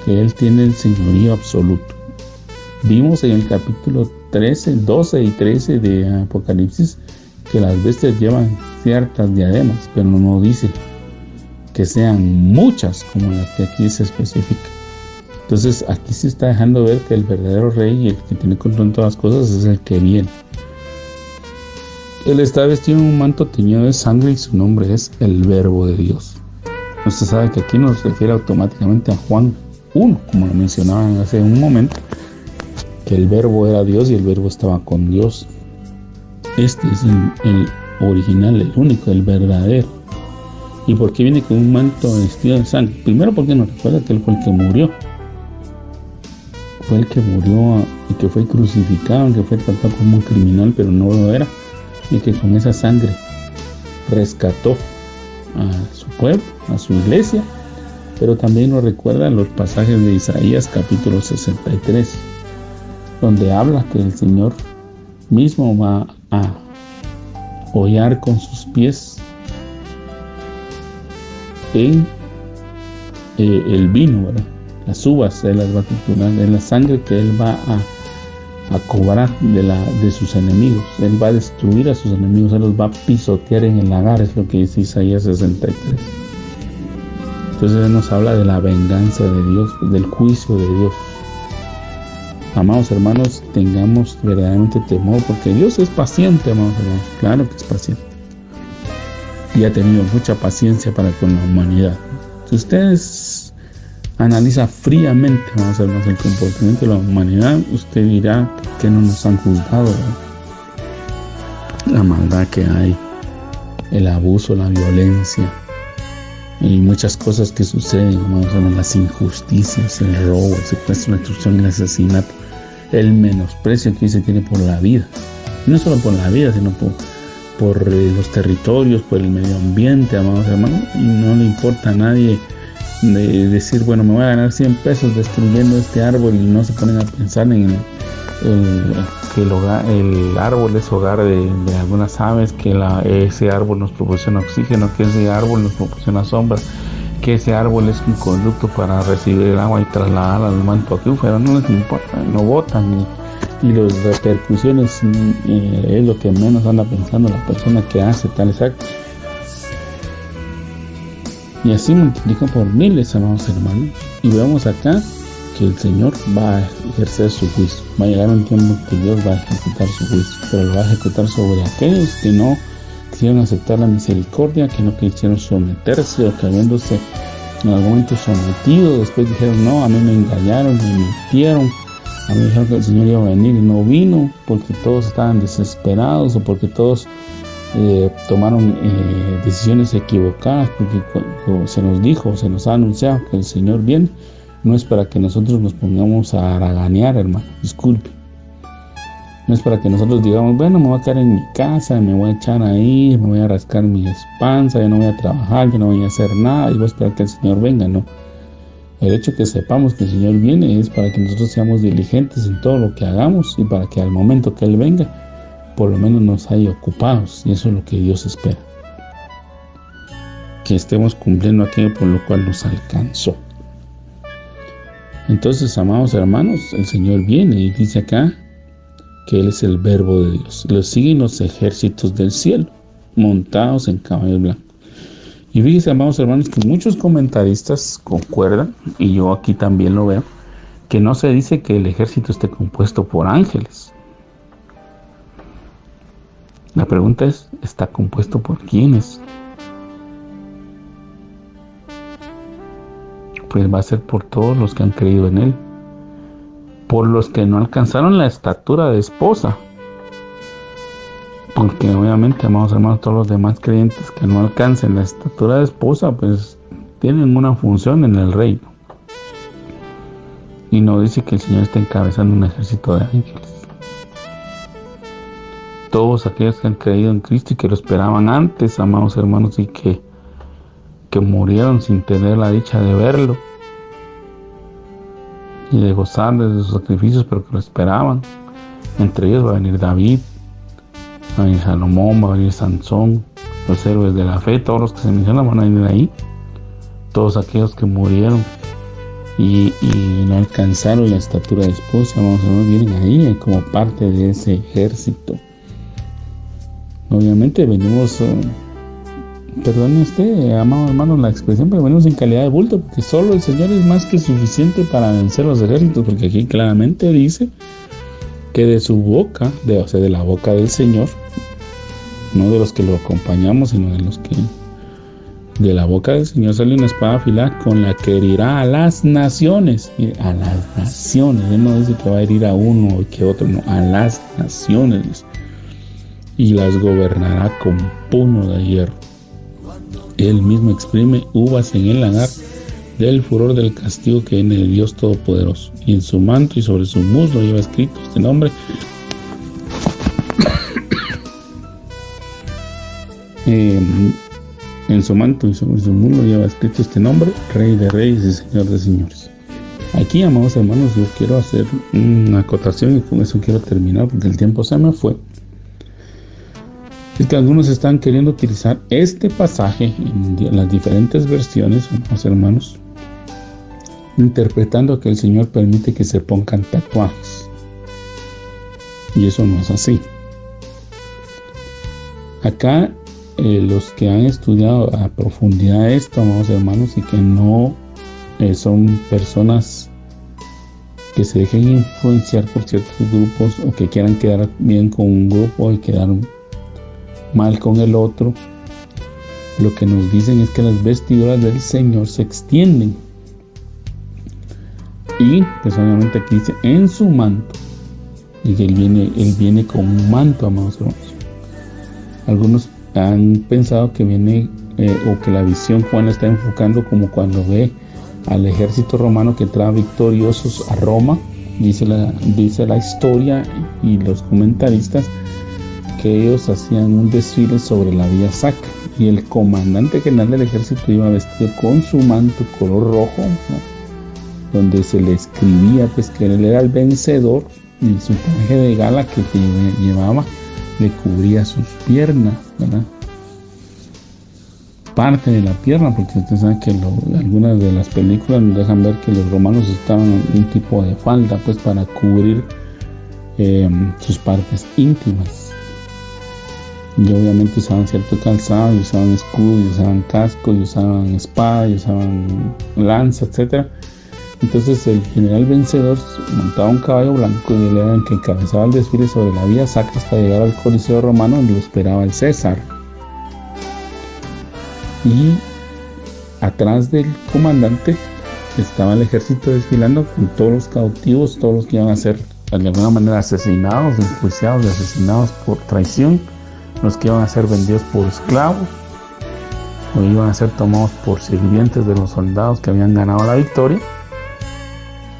que Él tiene el señorío absoluto. Vimos en el capítulo 12 y 13 de Apocalipsis que las bestias llevan ciertas diademas, pero no dice que sean muchas como las que aquí se especifica. Entonces aquí se está dejando ver que el verdadero rey y el que tiene control de todas las cosas es el que viene. Él está vestido en un manto teñido de sangre y su nombre es el Verbo de Dios. Usted sabe que aquí nos refiere automáticamente a Juan 1, como lo mencionaban hace un momento, que el Verbo era Dios y el Verbo estaba con Dios. Este es el original, el único, el verdadero. ¿Y por qué viene con un manto vestido de sangre? Primero porque nos recuerda que Él fue el que murió. Fue el que murió y que fue crucificado, que fue tratado como un criminal, pero no lo era. Y que con esa sangre rescató a su pueblo, a su iglesia. Pero también nos recuerda los pasajes de Isaías capítulo 63, donde habla que el Señor mismo va a hollar con sus pies en el vino, ¿verdad? las uvas, Él las va a triturar, es la sangre que Él va a cobrar de sus enemigos. Él va a destruir a sus enemigos, Él los va a pisotear en el lagar, es lo que dice Isaías 63. Entonces Él nos habla de la venganza de Dios, del juicio de Dios. Amados hermanos, tengamos verdaderamente temor, porque Dios es paciente, amados hermanos, claro que es paciente. Y ha tenido mucha paciencia para con la humanidad. Si ustedes analizan fríamente, amados hermanos, el comportamiento de la humanidad, usted dirá que no nos han juzgado, ¿verdad? La maldad que hay, el abuso, la violencia y muchas cosas que suceden, amados hermanos, las injusticias, el robo, el secuestro, la extorsión, el asesinato, el menosprecio que se tiene por la vida. No solo por la vida, sino por los territorios, por el medio ambiente, amados hermanos. Y no le importa a nadie de decir, bueno, me voy a ganar 100 pesos destruyendo este árbol, y no se ponen a pensar en que el árbol es hogar de algunas aves, que ese árbol nos proporciona oxígeno, que ese árbol nos proporciona sombra, que ese árbol es un conducto para recibir el agua y trasladarla al manto acuífero. No les importa, no botan, y las repercusiones es lo que menos anda pensando la persona que hace tales actos. Y así multiplican por miles, amados hermanos. Y vemos acá que el Señor va a ejercer su juicio. Va a llegar un tiempo que Dios va a ejecutar su juicio, pero lo va a ejecutar sobre aquellos que no quisieron aceptar la misericordia, que no quisieron someterse, o que habiéndose en algún momento sometido, después dijeron, no, a mí me engañaron, me mintieron, a mí me dijeron que el Señor iba a venir y no vino, porque todos estaban desesperados, o porque todos tomaron decisiones equivocadas, porque se nos dijo, se nos ha anunciado que el Señor viene. No es para que nosotros nos pongamos a haraganear, hermano, disculpe. No es para que nosotros digamos, bueno, me voy a quedar en mi casa, me voy a echar ahí, me voy a rascar mi panza, yo no voy a trabajar, yo no voy a hacer nada y voy a esperar que el Señor venga. No. El hecho que sepamos que el Señor viene es para que nosotros seamos diligentes en todo lo que hagamos, y para que al momento que Él venga, por lo menos nos haya ocupados. Y eso es lo que Dios espera, que estemos cumpliendo aquello por lo cual nos alcanzó. Entonces, amados hermanos, el Señor viene y dice acá que Él es el Verbo de Dios. Lo siguen los ejércitos del cielo, montados en caballos blancos. Y fíjense, amados hermanos, que muchos comentaristas concuerdan, y yo aquí también lo veo, que no se dice que el ejército esté compuesto por ángeles. La pregunta es, ¿está compuesto por quiénes? Pues va a ser por todos los que han creído en Él, por los que no alcanzaron la estatura de esposa, porque obviamente, amados hermanos, todos los demás creyentes que no alcancen la estatura de esposa, pues tienen una función en el reino. Y no dice que el Señor está encabezando un ejército de ángeles. Todos aquellos que han creído en Cristo y que lo esperaban antes, amados hermanos, y que murieron sin tener la dicha de verlo y de gozar de sus sacrificios, pero que lo esperaban. Entre ellos va a venir David, va a venir Salomón, va a venir Sansón, los héroes de la fe, todos los que se mencionan van a venir ahí. Todos aquellos que murieron y no alcanzaron la estatura de esposa, vamos a ver, vienen ahí como parte de ese ejército. Obviamente venimos, perdone usted, amado hermano, la expresión, pero venimos en calidad de bulto, porque solo el Señor es más que suficiente para vencer los ejércitos, porque aquí claramente dice que de su boca, de la boca del Señor, no de los que lo acompañamos, sino de los que, de la boca del Señor sale una espada afilada con la que herirá a las naciones. A las naciones. Él no dice que va a herir a uno o que otro, no, a las naciones. Y las gobernará con puño de hierro. Él mismo exprime uvas en el lagar del furor del castigo que viene de Dios Todopoderoso. Y en su manto y sobre su muslo lleva escrito este nombre. En su manto y sobre su muslo lleva escrito este nombre: Rey de Reyes y Señor de Señores. Aquí, amados hermanos, yo quiero hacer una acotación y con eso quiero terminar porque el tiempo se me fue. Es que algunos están queriendo utilizar este pasaje en las diferentes versiones, amados hermanos, interpretando que el Señor permite que se pongan tatuajes. Y eso no es así. Acá los que han estudiado a profundidad esto, amados hermanos, y que no son personas que se dejen influenciar por ciertos grupos o que quieran quedar bien con un grupo y quedar mal con el otro, lo que nos dicen es que las vestiduras del Señor se extienden. Y pues obviamente aquí dice en su manto, y que él viene con un manto, amados hermanos. Algunos han pensado que viene o que la visión Juan la está enfocando como cuando ve al ejército romano que entraba victoriosos a Roma. Dice la historia y los comentaristas que ellos hacían un desfile sobre la vía sacra, y el comandante general del ejército iba vestido con su manto color rojo, ¿no?, donde se le escribía pues que él era el vencedor, y su traje de gala que llevaba le cubría sus piernas, ¿verdad? Parte de la pierna, porque ustedes saben que algunas de las películas nos dejan ver que los romanos estaban en un tipo de falda pues para cubrir sus partes íntimas, y obviamente usaban cierto calzado, y usaban escudo, y usaban casco, y usaban espada, y usaban lanza, etcétera. Entonces el general vencedor montaba un caballo blanco, y él era el que encabezaba el desfile sobre la vía sacra hasta llegar al Coliseo romano, donde lo esperaba el César. Y atrás del comandante estaba el ejército desfilando con todos los cautivos, todos los que iban a ser de alguna manera asesinados, enjuiciados y asesinados por traición, los que iban a ser vendidos por esclavos o iban a ser tomados por sirvientes de los soldados que habían ganado la victoria.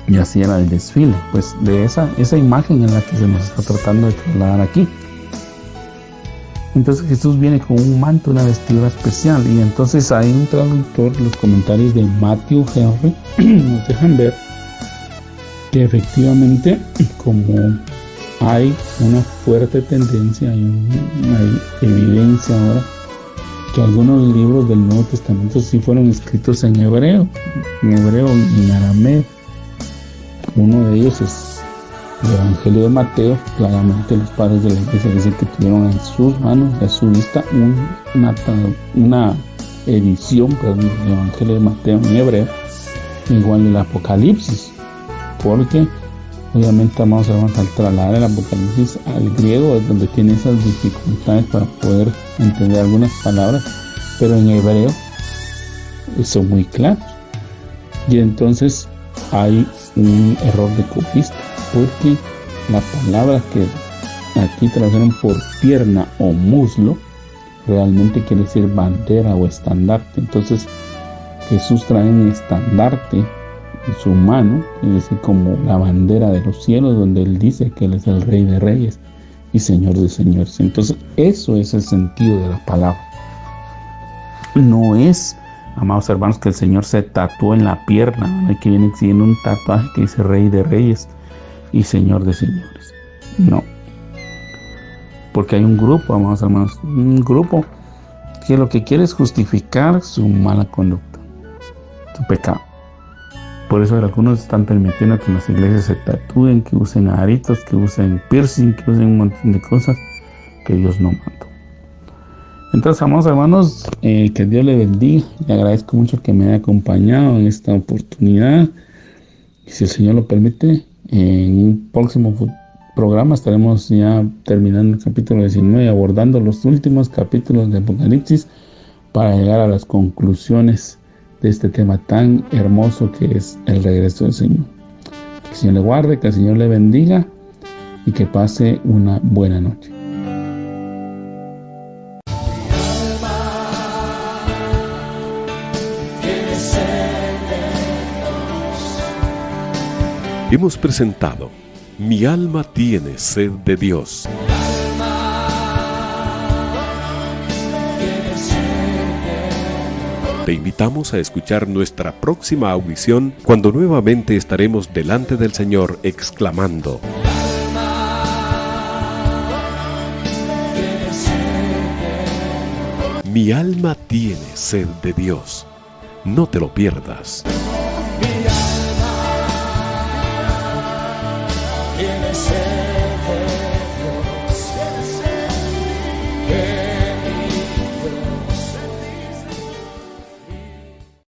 Y así era el desfile, pues de esa imagen en la que se nos está tratando de trasladar aquí. Entonces Jesús viene con un manto, una vestidura especial, y entonces hay un traductor, los comentarios de Matthew Henry nos dejan ver que efectivamente, como hay una fuerte tendencia, hay evidencia ahora que algunos libros del Nuevo Testamento sí fueron escritos en hebreo y en arameo. Uno de ellos es el Evangelio de Mateo. Claramente los padres de la iglesia dicen que tuvieron en sus manos y a su vista una edición del Evangelio de Mateo en hebreo, igual el Apocalipsis, porque obviamente, amados hermanos, al trasladar el Apocalipsis al griego es donde tiene esas dificultades para poder entender algunas palabras, pero en hebreo son muy claros. Y entonces hay un error de copista, porque la palabra que aquí tradujeron por pierna o muslo realmente quiere decir bandera o estandarte. Entonces Jesús trae un estandarte en su mano, es decir, como la bandera de los cielos, donde él dice que él es el Rey de Reyes y Señor de Señores. Entonces eso es el sentido de la palabra. No es, amados hermanos, que el Señor se tatuó en la pierna, que viene exigiendo un tatuaje que dice Rey de Reyes y Señor de Señores. No. Porque hay un grupo, amados hermanos, un grupo que lo que quiere es justificar su mala conducta, su pecado. Por eso algunos están permitiendo que en las iglesias se tatúen, que usen aritos, que usen piercing, que usen un montón de cosas que Dios no mandó. Entonces, amados hermanos, que Dios le bendiga. Le agradezco mucho que me haya acompañado en esta oportunidad. Y si el Señor lo permite, en un próximo programa estaremos ya terminando el capítulo 19, abordando los últimos capítulos de Apocalipsis para llegar a las conclusiones de este tema tan hermoso que es el regreso del Señor. Que el Señor le guarde, que el Señor le bendiga y que pase una buena noche. Hemos presentado Mi alma tiene sed de Dios. Te invitamos a escuchar nuestra próxima audición cuando nuevamente estaremos delante del Señor exclamando: Mi alma tiene sed de Dios. No te lo pierdas.